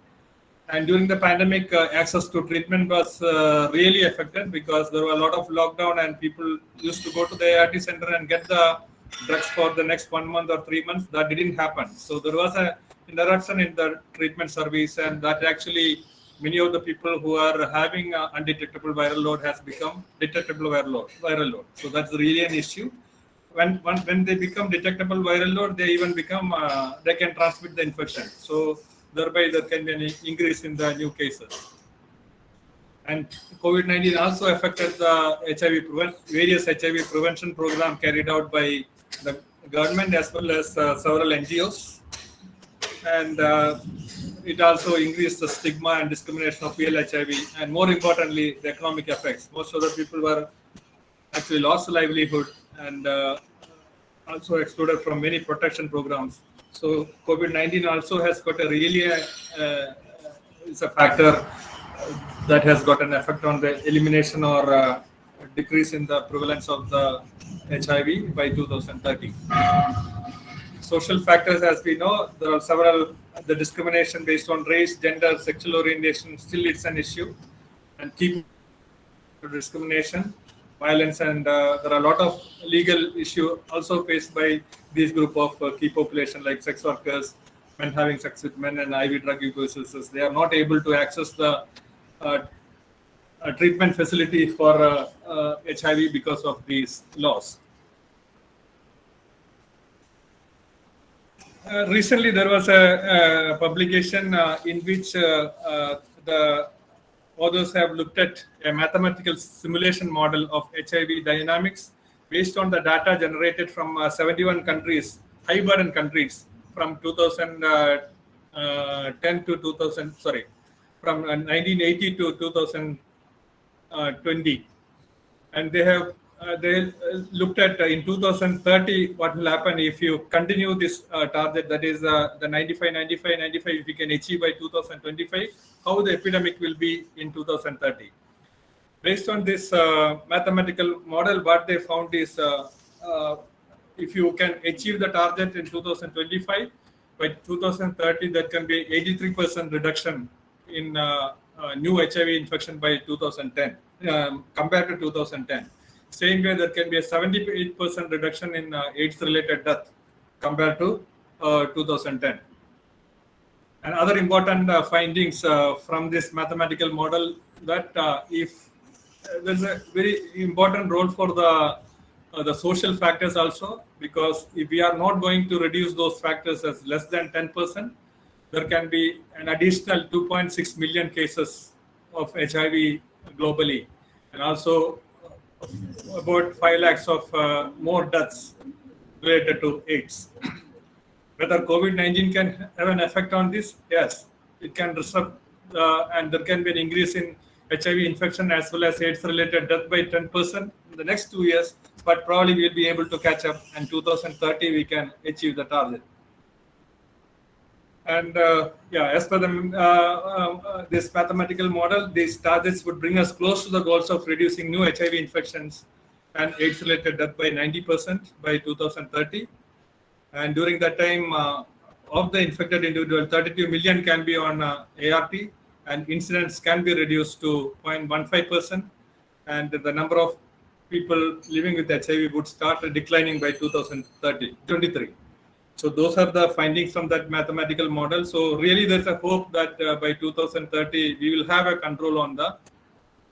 And during the pandemic, access to treatment was really affected, because there were a lot of lockdown and people used to go to the ART center and get the drugs for the next 1 month or 3 months. That didn't happen. So there was a interruption in the treatment service, and that actually many of the people who are having undetectable viral load has become detectable viral load. So that's really an issue. When they become detectable viral load, they even become they can transmit the infection. So thereby there can be an increase in the new cases. And COVID-19 also affected the various HIV prevention program carried out by the government as well as several NGOs. And it also increased the stigma and discrimination of PL-HIV, and more importantly, the economic effects. Most of the people were actually lost livelihood and also excluded from many protection programs. So COVID-19 also has got a really is a factor that has got an effect on the elimination or decrease in the prevalence of the HIV by 2030. Social factors, as we know, there are several. The discrimination based on race, gender, sexual orientation, still it's an issue. And key discrimination, violence, and there are a lot of legal issues also faced by this group of key population, like sex workers, men having sex with men, and IV drug users. They are not able to access the treatment facility for HIV because of these laws. Recently, there was a publication in which the authors have looked at a mathematical simulation model of HIV dynamics based on the data generated from 71 countries, high burden countries, from 2010 to 2000, sorry, from 1980 to 2020. And they have looked at in 2030 what will happen if you continue this target, that is the 95, 95, 95, if we can achieve by 2025, how the epidemic will be in 2030. Based on this mathematical model, what they found is if you can achieve the target in 2025, by 2030 there can be 83% reduction in new HIV infection by 2010 compared to 2010. Same way, there can be a 78% reduction in AIDS-related death compared to 2010. And other important findings from this mathematical model, that if there's a very important role for the social factors also, because if we are not going to reduce those factors as less than 10%, there can be an additional 2.6 million cases of HIV globally, and also about 5 lakhs of more deaths related to AIDS. Whether COVID-19 can have an effect on this? Yes, it can disrupt, and there can be an increase in HIV infection as well as AIDS-related death by 10% in the next 2 years, but probably we'll be able to catch up, and 2030 we can achieve the target. And as per this mathematical model, these targets would bring us close to the goals of reducing new HIV infections and AIDS-related death by 90% by 2030. And during that time, of the infected individual, 32 million can be on ART, and incidence can be reduced to 0.15%, and the number of people living with HIV would start declining by 2023. So those are the findings from that mathematical model. So really there's a hope that by 2030, we will have a control on the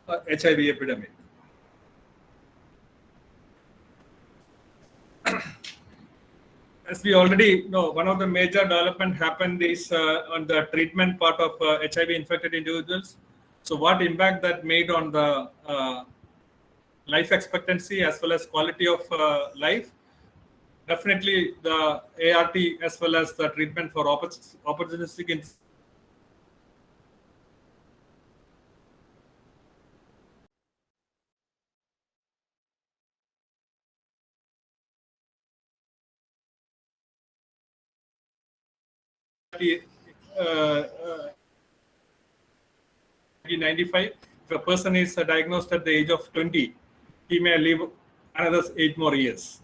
HIV epidemic. As we already know, one of the major development happened is on the treatment part of HIV infected individuals. So what impact that made on the life expectancy as well as quality of life? Definitely the ART as well as the treatment for opportunistic (95). If a person is diagnosed at the age of 20, he may live another 8 more years.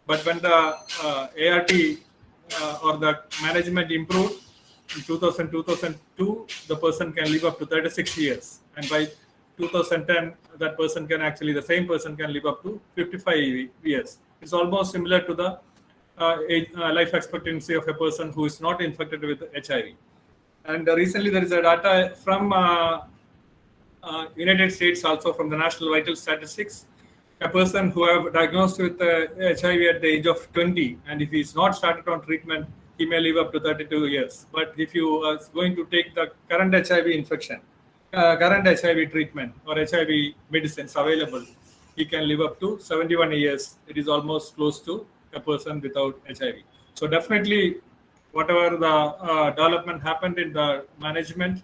But when the ART or the management improved in 2002, the person can live up to 36 years. And by 2010, that person can actually, the same person can live up to 55 years. It's almost similar to the life expectancy of a person who is not infected with HIV. And recently there is a data from United States, also from the National Vital Statistics. A person who have diagnosed with HIV at the age of 20, and if he is not started on treatment, he may live up to 32 years. But if you are going to take the current HIV infection, current HIV treatment or HIV medicines available, he can live up to 71 years. It is almost close to a person without HIV. So definitely, whatever the development happened in the management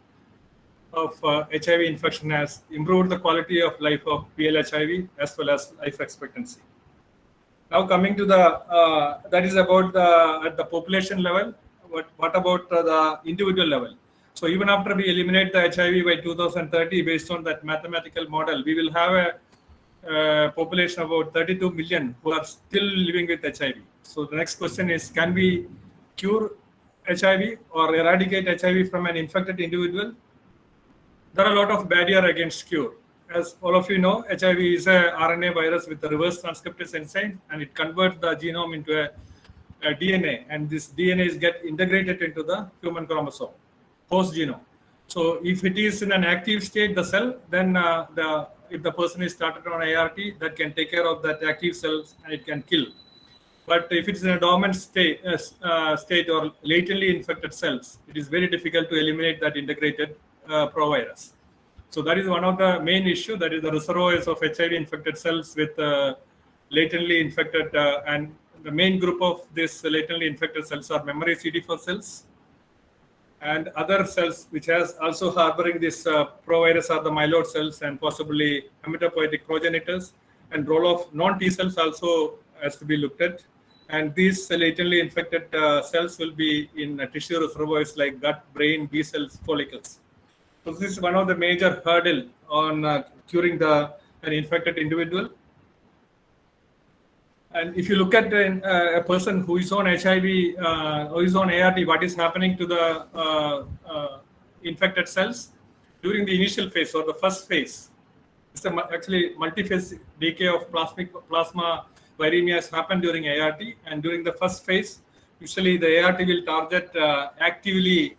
of HIV infection has improved the quality of life of PLHIV as well as life expectancy. Now coming to the, that is about at the population level. What about the individual level? So even after we eliminate the HIV by 2030, based on that mathematical model, we will have a population of about 32 million who are still living with HIV. So the next question is, can we cure HIV or eradicate HIV from an infected individual? There are a lot of barriers against cure. As all of you know, HIV is a RNA virus with a reverse transcriptase enzyme, and it converts the genome into a DNA, and this DNA is get integrated into the human chromosome, host genome. So if it is in an active state, the cell, then if the person is started on ART, that can take care of that active cells and it can kill. But if it's in a dormant state or latently infected cells, it is very difficult to eliminate that integrated provirus. So that is one of the main issue. That is the reservoirs of HIV-infected cells with latently infected, and the main group of these latently infected cells are memory CD4 cells and other cells which has also harboring this provirus are the myeloid cells and possibly hematopoietic progenitors, and role of non-T cells also has to be looked at. And these latently infected cells will be in tissue reservoirs like gut, brain, B cells, follicles. So this is one of the major hurdle on curing an infected individual. And if you look at a person who is on HIV, who is on ART, what is happening to the infected cells during the initial phase or the first phase? It's actually multi-phase decay of plasma viremia has happened during ART, and during the first phase, usually the ART will target actively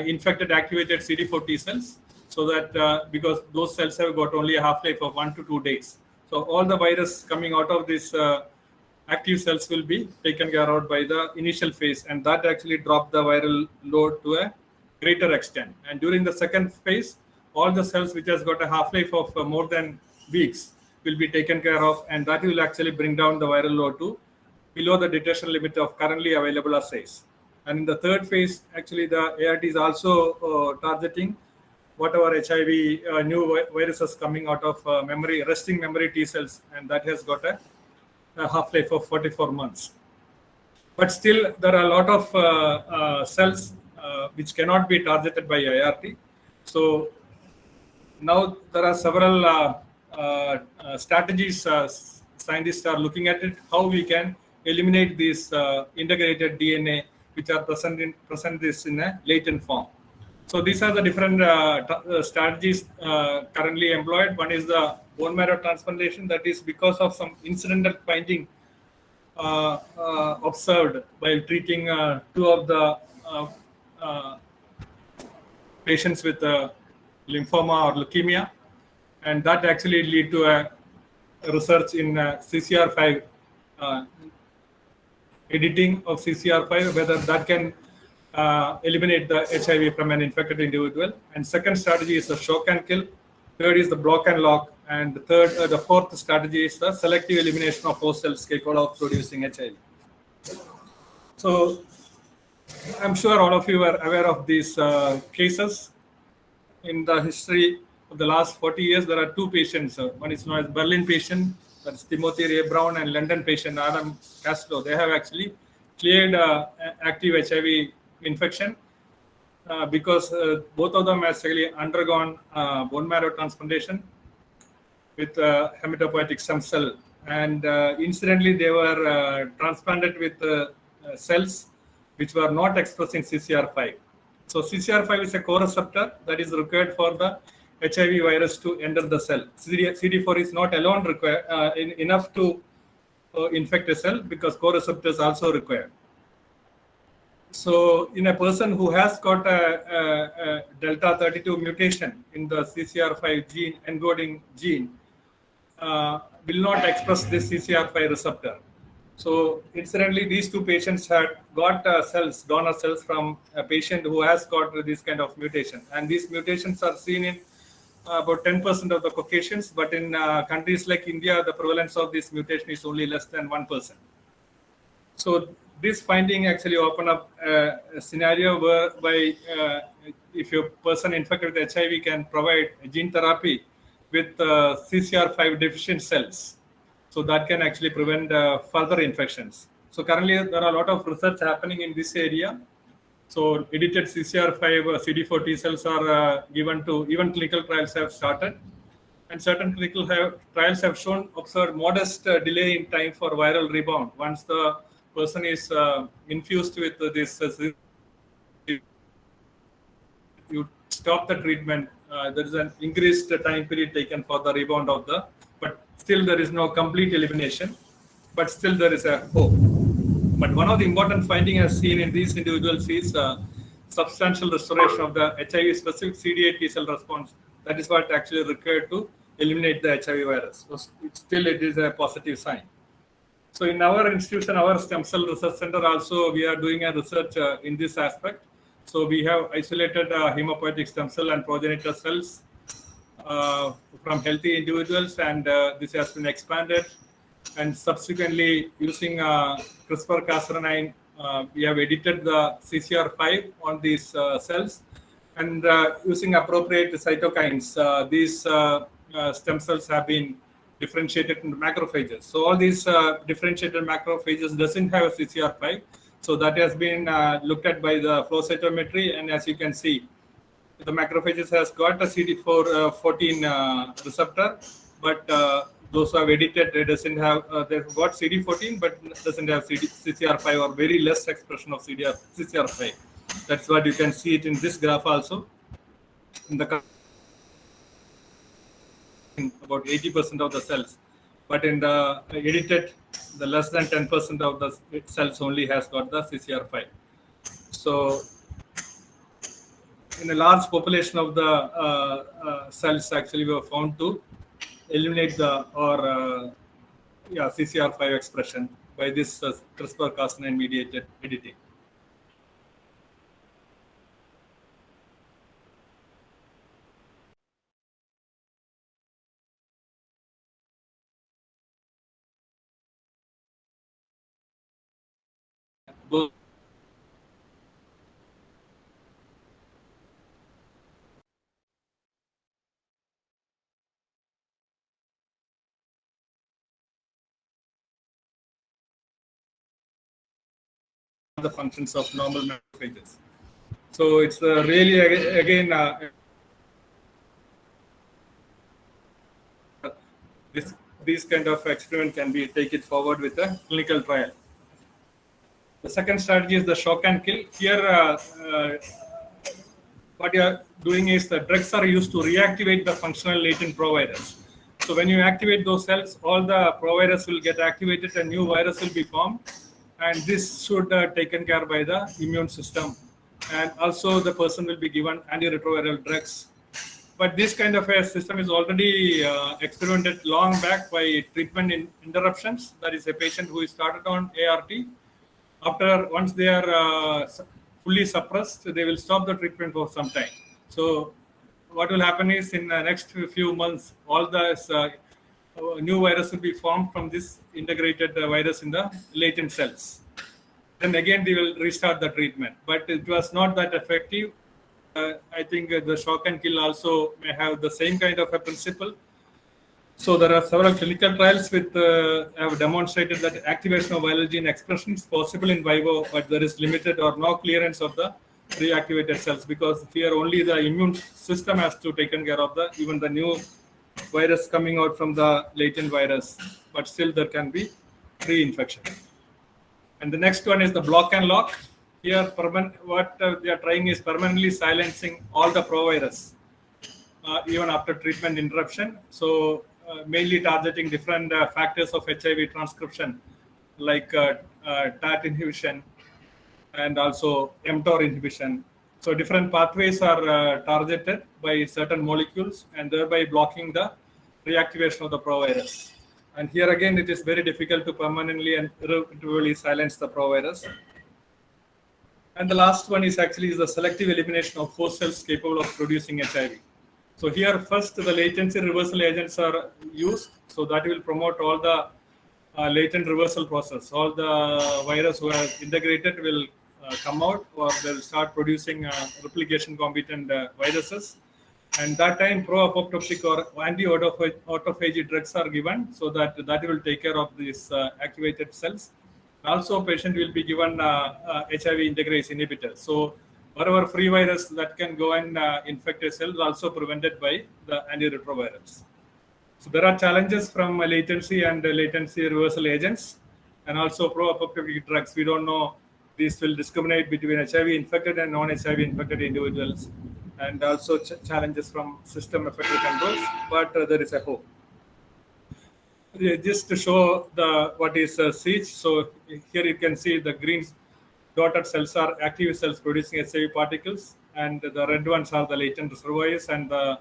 infected activated CD4 T cells, so that because those cells have got only a half-life of 1 to 2 days. So all the virus coming out of these active cells will be taken care of by the initial phase, and that actually drop the viral load to a greater extent. And during the second phase, all the cells which has got a half-life of more than weeks will be taken care of, and that will actually bring down the viral load to below the detection limit of currently available assays. And in the third phase, actually the ART is also targeting whatever HIV new viruses coming out of resting memory T cells, and that has got a half-life of 44 months. But still, there are a lot of cells which cannot be targeted by ART. So now there are several strategies scientists are looking at it, how we can eliminate these integrated DNA which are present in a latent form. So these are the different strategies currently employed. One is the bone marrow transplantation, that is because of some incidental finding observed while treating 2 of the patients with lymphoma or leukemia, and that actually lead to a research in CCR5 editing of CCR5, whether that can eliminate the HIV from an infected individual. And second strategy is the shock and kill. Third is the block and lock. And the fourth strategy is the selective elimination of host cells capable of producing HIV. So I'm sure all of you are aware of these cases. In the history of the last 40 years, there are 2 patients. One is known as Berlin patient, that's Timothy Ray Brown, and London patient Adam Castro. They have actually cleared active HIV infection because both of them actually undergone bone marrow transplantation with hematopoietic stem cell, and incidentally they were transplanted with cells which were not expressing CCR5. So CCR5 is a co-receptor that is required for the HIV virus to enter the cell. CD4 is not alone required enough to infect a cell, because co-receptors also required. So in a person who has got a delta 32 mutation in the CCR5 gene, encoding gene, will not express this CCR5 receptor. So incidentally, these 2 patients had got donor cells from a patient who has got this kind of mutation. And these mutations are seen in about 10% of the Caucasians, but in countries like India, the prevalence of this mutation is only less than 1%. So this finding actually open up a scenario whereby if a person infected with HIV can provide gene therapy with CCR5 deficient cells, so that can actually prevent further infections. So currently there are a lot of research happening in this area. So edited CCR5 CD4 T cells are given to, even clinical trials have started, and certain clinical trials have shown observed modest delay in time for viral rebound. Once the person is infused with this, you stop the treatment, there is an increased time period taken for the rebound of the, but still there is no complete elimination, but still there is a hope. But one of the important findings as seen in these individuals is substantial restoration of the HIV-specific CD8 T cell response. That is what actually required to eliminate the HIV virus. So still it is a positive sign. So in our institution, our stem cell research center also, we are doing a research in this aspect. So we have isolated hematopoietic stem cell and progenitor cells from healthy individuals, and this has been expanded. And subsequently, using CRISPR-Cas9, we have edited the CCR5 on these cells, and using appropriate cytokines, these stem cells have been differentiated into macrophages. So all these differentiated macrophages doesn't have a CCR5. So that has been looked at by the flow cytometry, and as you can see, the macrophages has got a CD14 receptor, but those who have edited, it doesn't have. They've got CD14, but doesn't have CCR5 or very less expression of CCR5. That's what you can see it in this graph also. In the about 80% of the cells, but in the edited, the less than 10% of the cells only has got the CCR5. So in a large population of the cells, actually we were found to eliminate the CCR5 expression by this CRISPR-Cas9 mediated editing. The functions of normal macrophages. So it's really again this kind of experiment can be taken forward with a clinical trial. The second strategy is the shock and kill. Here, what you are doing is the drugs are used to reactivate the functional latent provirus. So when you activate those cells, all the provirus will get activated, a new virus will be formed, and this should taken care by the immune system. And also the person will be given antiretroviral drugs. But this kind of a system is already experimented long back by treatment interruptions. That is a patient who is started on ART. Once they are fully suppressed, they will stop the treatment for some time. So what will happen is in the next few months, all the new virus will be formed from this integrated virus in the latent cells. Then again, they will restart the treatment. But it was not that effective. I think the shock and kill also may have the same kind of a principle. So there are several clinical trials with have demonstrated that activation of viral gene expression is possible in vivo, but there is limited or no clearance of the reactivated cells, because here only the immune system has to taken care of even the new virus coming out from the latent virus, but still there can be reinfection. And the next one is the block and lock. Here, what they are trying is permanently silencing all the provirus, even after treatment interruption. So mainly targeting different factors of HIV transcription, like TAT inhibition and also mTOR inhibition. So different pathways are targeted by certain molecules, and thereby blocking the reactivation of the provirus. And here again, it is very difficult to permanently and irreversibly silence the provirus. And the last one is actually the selective elimination of host cells capable of producing HIV. So here first the latency reversal agents are used. So that will promote all the latent reversal process. All the virus who are integrated will come out, or they'll start producing replication competent viruses. And that time pro-apoptotic or anti-autophagy drugs are given, so that will take care of these activated cells. Also, patient will be given HIV integrase inhibitor. So whatever free virus that can go and infect a cell is also prevented by the antiretrovirals. So there are challenges from latency and latency reversal agents, and also pro-apoptotic drugs. We don't know, these will discriminate between HIV infected and non-HIV infected individuals, and also challenges from system effective controls, but there is a hope. Just to show what is siege. So here you can see the green dotted cells are active cells producing HIV particles, and the red ones are the latent reservoirs, and the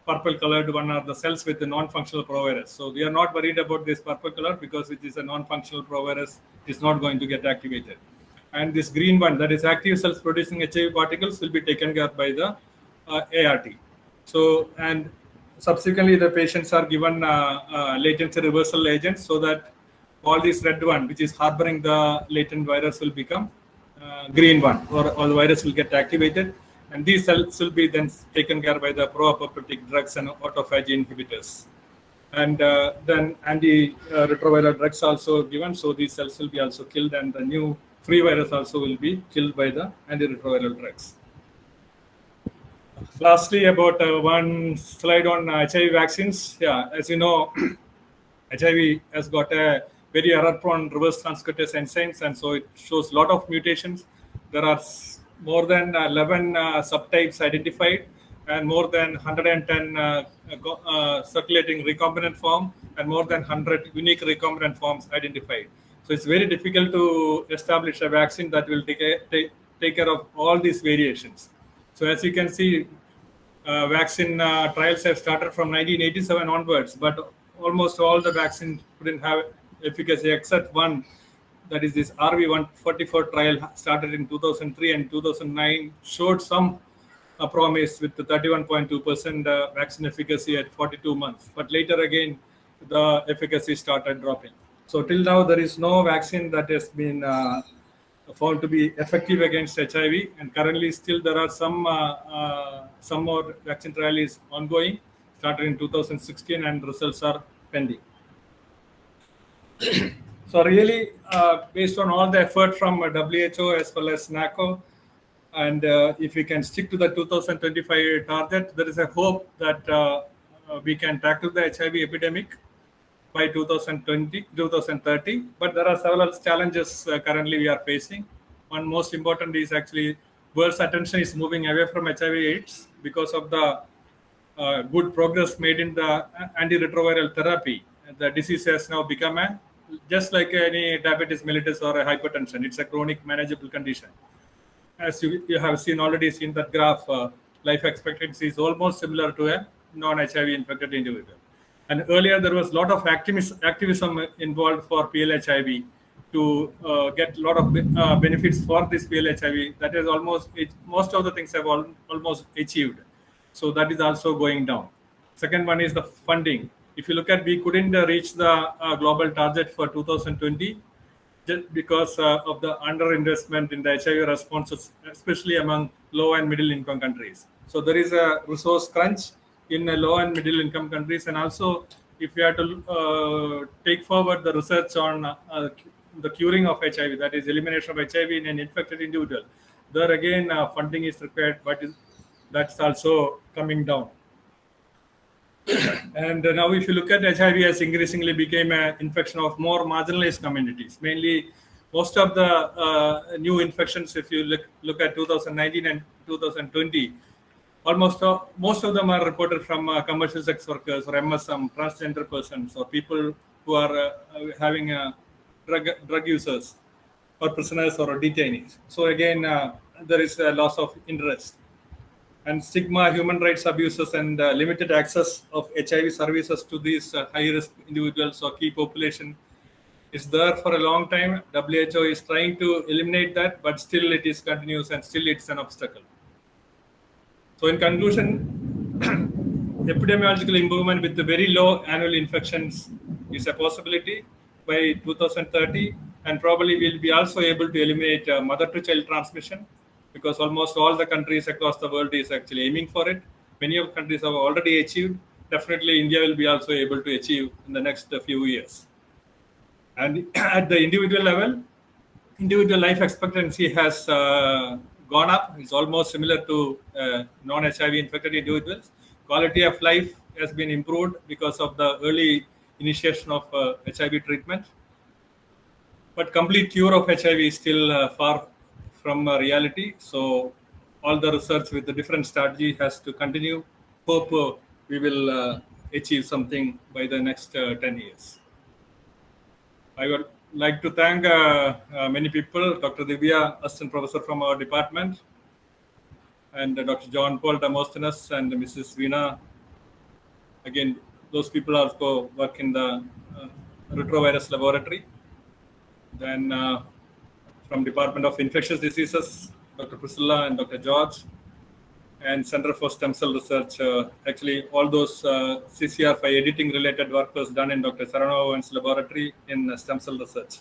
purple colored one are the cells with the non-functional provirus. So we are not worried about this purple color, because it is a non-functional provirus, it is not going to get activated. and this green one, that is active cells producing HIV particles, will be taken care of by the ART. So, and subsequently the patients are given latency reversal agents, so that all this red one, which is harboring the latent virus, will become green one, or the virus will get activated, and these cells will be then taken care by the pro-apoptotic drugs and autophagy inhibitors. And then anti-retroviral drugs also given, so these cells will be also killed, and the new free virus also will be killed by the antiretroviral drugs. Lastly, about one slide on HIV vaccines. Yeah, as you know, HIV has got a very error-prone reverse transcriptase enzymes, and so it shows a lot of mutations. There are more than 11 subtypes identified, and more than 110 circulating recombinant form, and more than 100 unique recombinant forms identified. So it's very difficult to establish a vaccine that will take care of all these variations. So as you can see, vaccine trials have started from 1987 onwards, but almost all the vaccines couldn't have efficacy except one, that is this RV144 trial started in 2003 and 2009, showed some promise with the 31.2% vaccine efficacy at 42 months. But later again, the efficacy started dropping. So till now, there is no vaccine that has been found to be effective against HIV, and currently still there are some more vaccine trial is ongoing, started in 2016, and results are pending. So really, based on all the effort from WHO as well as NACO, and if we can stick to the 2025 target, there is a hope that we can tackle the HIV epidemic by 2030. But there are several challenges currently we are facing. One most important is actually world's attention is moving away from HIV/AIDS because of the good progress made in the antiretroviral therapy. The disease has now become just like any diabetes mellitus or a hypertension. It's a chronic manageable condition. As you have already seen that graph, life expectancy is almost similar to a non-HIV infected individual. And earlier there was a lot of activism involved for PLHIV to get a lot of benefits for this PLHIV. That is most of the things have almost achieved. So that is also going down. Second one is the funding. If you look at, we couldn't reach the global target for 2020 just because of the underinvestment in the HIV responses, especially among low and middle income countries. So there is a resource crunch in low and middle income countries, and also if we are to take forward the research on the curing of HIV, that is elimination of HIV in an infected individual, there again funding is required, but that's also coming down. And now if you look at HIV as increasingly became an infection of more marginalized communities, mainly most of the new infections, if you look at 2019 and 2020, most of them are reported from commercial sex workers or MSM, transgender persons, or people who are having drug users or prisoners or detainees. So again, there is a loss of interest. And stigma, human rights abuses, and limited access of HIV services to these high-risk individuals or key population is there for a long time. WHO is trying to eliminate that, but still it is continuous and still it's an obstacle. So in conclusion, epidemiological improvement with the very low annual infections is a possibility by 2030, and probably we'll be also able to eliminate mother-to-child transmission, because almost all the countries across the world is actually aiming for it. Many of the countries have already achieved. Definitely India will be also able to achieve in the next few years. And at the individual level, individual life expectancy has gone up. It's almost similar to non-HIV infected individuals. Quality of life has been improved because of the early initiation of HIV treatment. But complete cure of HIV is still far from reality. So all the research with the different strategy has to continue. Hope we will achieve something by the next 10 years. I would like to thank many people, Dr. Divya, assistant professor from our department, and Dr. John Paul Demosthenes and Mrs. Veena. Again, those people also work in the retrovirus laboratory. Then from Department of Infectious Diseases, Dr. Priscilla and Dr. George, and Center for Stem Cell Research. Actually, all those CCR5 editing related work was done in Dr. Saranova's laboratory in stem cell research.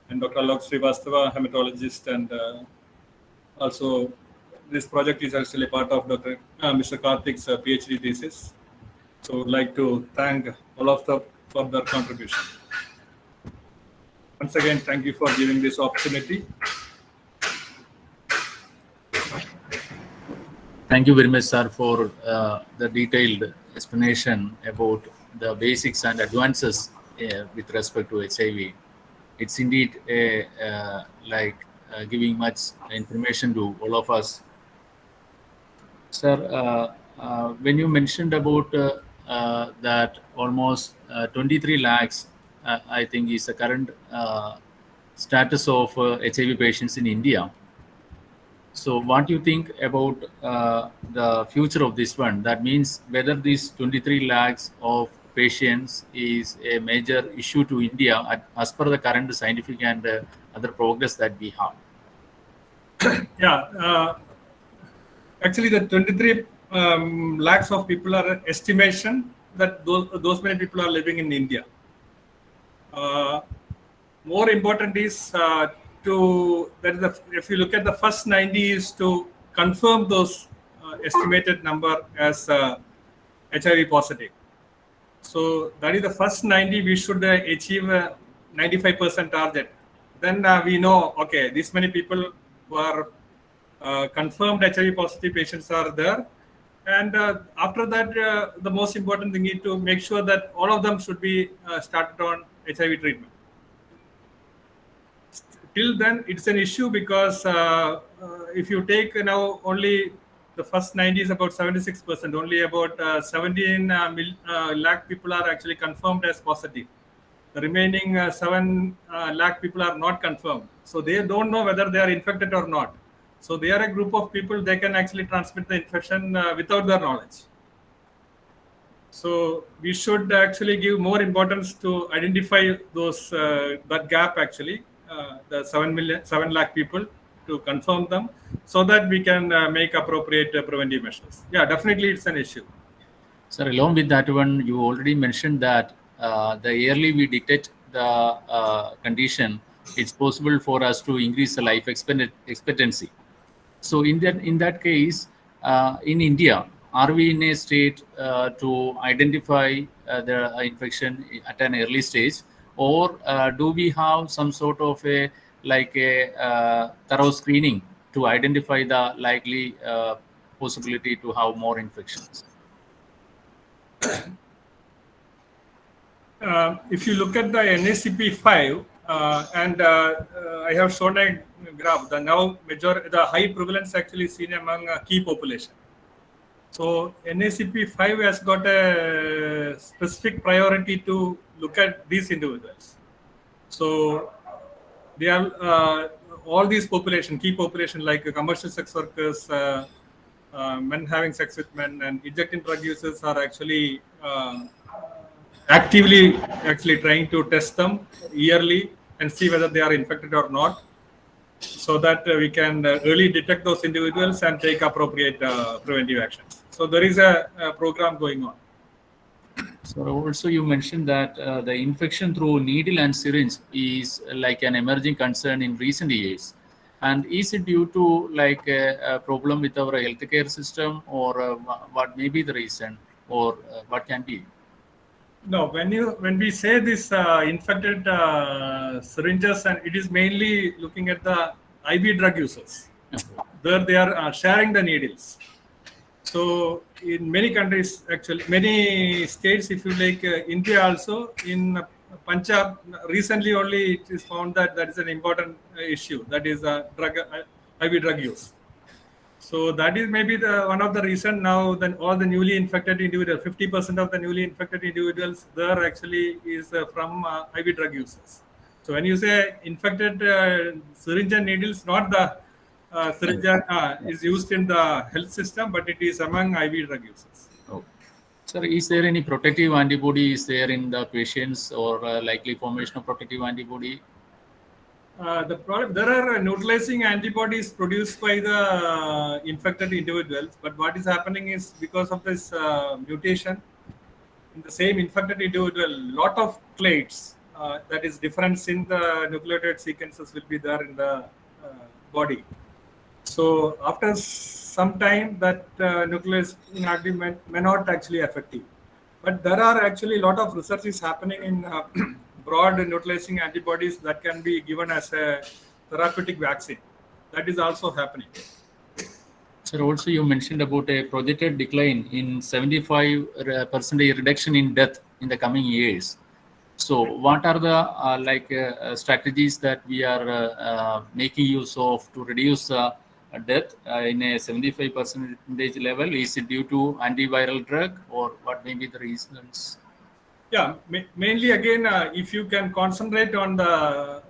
And Dr. Alok Srivastava, hematologist, and also this project is actually part of Mr. Karthik's PhD thesis. So I'd like to thank all of them for their contribution. Once again, thank you for giving this opportunity. Thank you very much, sir, for the detailed explanation about the basics and advances with respect to HIV. It's indeed giving much information to all of us. Sir, when you mentioned about that almost 23 lakhs, I think is the current status of HIV patients in India. So what do you think about the future of this one? That means whether these 23 lakhs of patients is a major issue to India as per the current scientific and other progress that we have. Yeah, actually the 23 lakhs of people are an estimation that those many people are living in India. More important is if you look at the first 90 is to confirm those estimated number as HIV positive. So that is the first 90, we should achieve a 95% target. Then we know, okay, this many people who are confirmed HIV positive patients are there. And after that, the most important thing is to make sure that all of them should be started on HIV treatment. Till then, it's an issue because if you take now only the first 90 is about 76%, only about 17 lakh people are actually confirmed as positive. The remaining 7 lakh people are not confirmed. So they don't know whether they are infected or not. So they are a group of people, they can actually transmit the infection without their knowledge. So we should actually give more importance to identify those that gap actually. The 7 lakh people to confirm them so that we can make appropriate preventive measures. Yeah, definitely it's an issue. Sir, along with that one, you already mentioned that the early we detect the condition, it's possible for us to increase the life expectancy. So in that case, in India, are we in a state to identify the infection at an early stage? Or do we have some sort of a thorough screening to identify the likely possibility to have more infections? If you look at the NACP5, and I have shown a graph, the high prevalence actually seen among key population. So NACP5 has got a specific priority to look at these individuals. So they are all these population, key population like commercial sex workers, men having sex with men, and injecting drug users are actually actively trying to test them yearly and see whether they are infected or not, so that we can early detect those individuals and take appropriate preventive actions. So there is a program going on. So also you mentioned that the infection through needle and syringe is like an emerging concern in recent years. And is it due to like a problem with our healthcare system, or what may be the reason, or what can be? No, when we say this infected syringes, and it is mainly looking at the IV drug users. There they are sharing the needles. So in many countries, actually, many states, if you like India also, in Punjab, recently only it is found that is an important issue. That is IV drug use. So that is maybe one of the reason now that all the newly infected individuals, 50% of the newly infected individuals there actually is from IV drug users. So when you say infected syringe and needles, not the syringe is used in the health system, but it is among IV drug users. Oh. Sir, is there any protective antibody is there in the patients, or likely formation of protective antibody? The problem, there are neutralizing antibodies produced by the infected individuals, but what is happening is because of this mutation in the same infected individual, lot of clades, that is difference in the nucleotide sequences will be there in the body. So after some time, that nucleus inactivity may not actually effective. But there are actually a lot of research is happening in broad neutralizing antibodies that can be given as a therapeutic vaccine. That is also happening. Sir, also you mentioned about a projected decline in 75% reduction in death in the coming years. So what are the strategies that we are making use of to reduce death in a 75% level? Is it due to antiviral drug, or what may be the reasons? Yeah, mainly again, if you can concentrate on the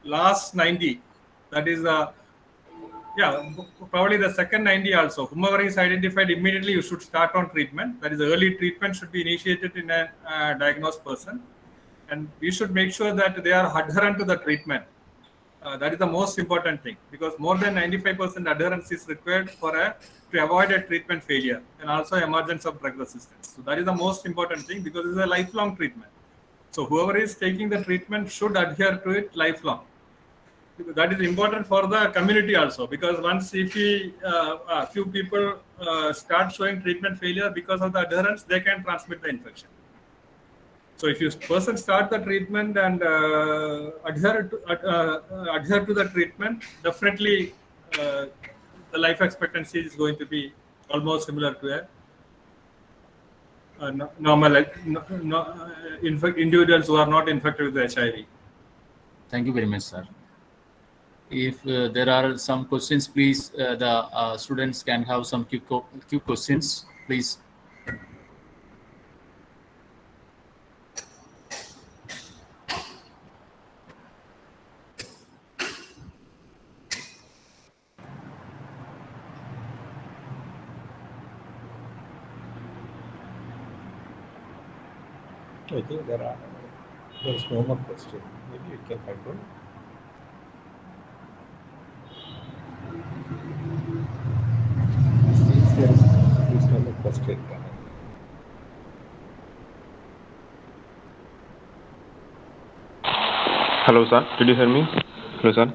last 90, that is probably the second 90 also. Whomever is identified, immediately you should start on treatment. That is, early treatment should be initiated in a diagnosed person, and we should make sure that they are adherent to the treatment. That is the most important thing, because more than 95% adherence is required to avoid a treatment failure and also emergence of drug resistance. So that is the most important thing, because it's a lifelong treatment. So whoever is taking the treatment should adhere to it lifelong. That is important for the community also, because once if a few people start showing treatment failure because of the adherence, they can transmit the infection. So if you person start the treatment and adhere to the treatment, definitely the life expectancy is going to be almost similar to a normal individuals who are not infected with HIV. Thank you very much, sir. If there are some questions, please, the students can have some quick questions, please. I think there's no more question. Maybe you can conclude. Since there's no more question. Hello, sir. Did you hear me? Hello, sir.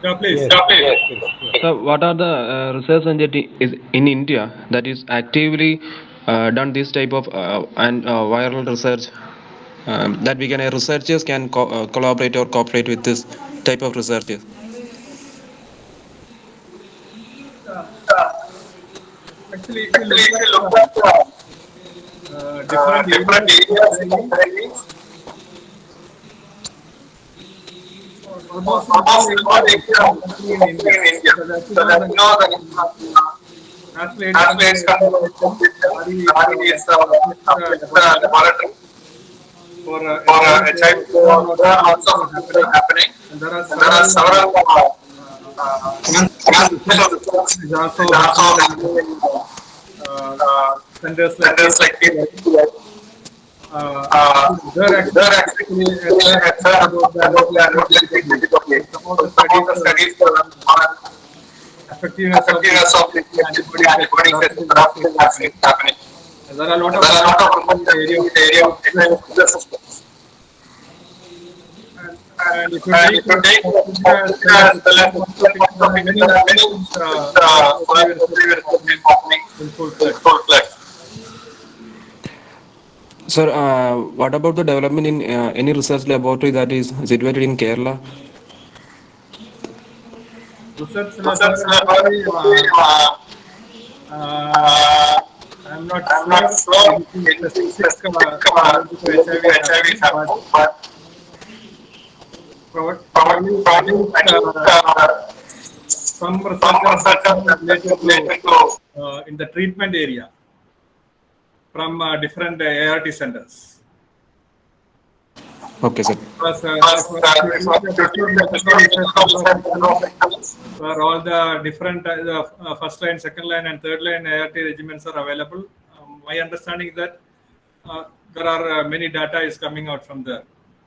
Yeah, please. Yes, Yeah, please. yes. So, what are the research entity is in India that is actively done this type of viral research that we can researchers can collaborate or cooperate with this type of researches? Actually, if you look at different areas, almost in all areas in India. So that you know the athletes laboratory for HIV are also happening. And there are several centers like they're actually some of the studies effectiveness of antibody vaccine happening. And there are a lot of in the area of the systems. And if you take Sir, what about the development in any research laboratory that is situated in Kerala? Research laboratory, I'm not sure anything specific about HIV is happening, but probably some research related to in the treatment area from different ART centers. Okay, sir. Where all the different first line, second line, and third line ART regimens are available. My understanding is that there are many data is coming out from there.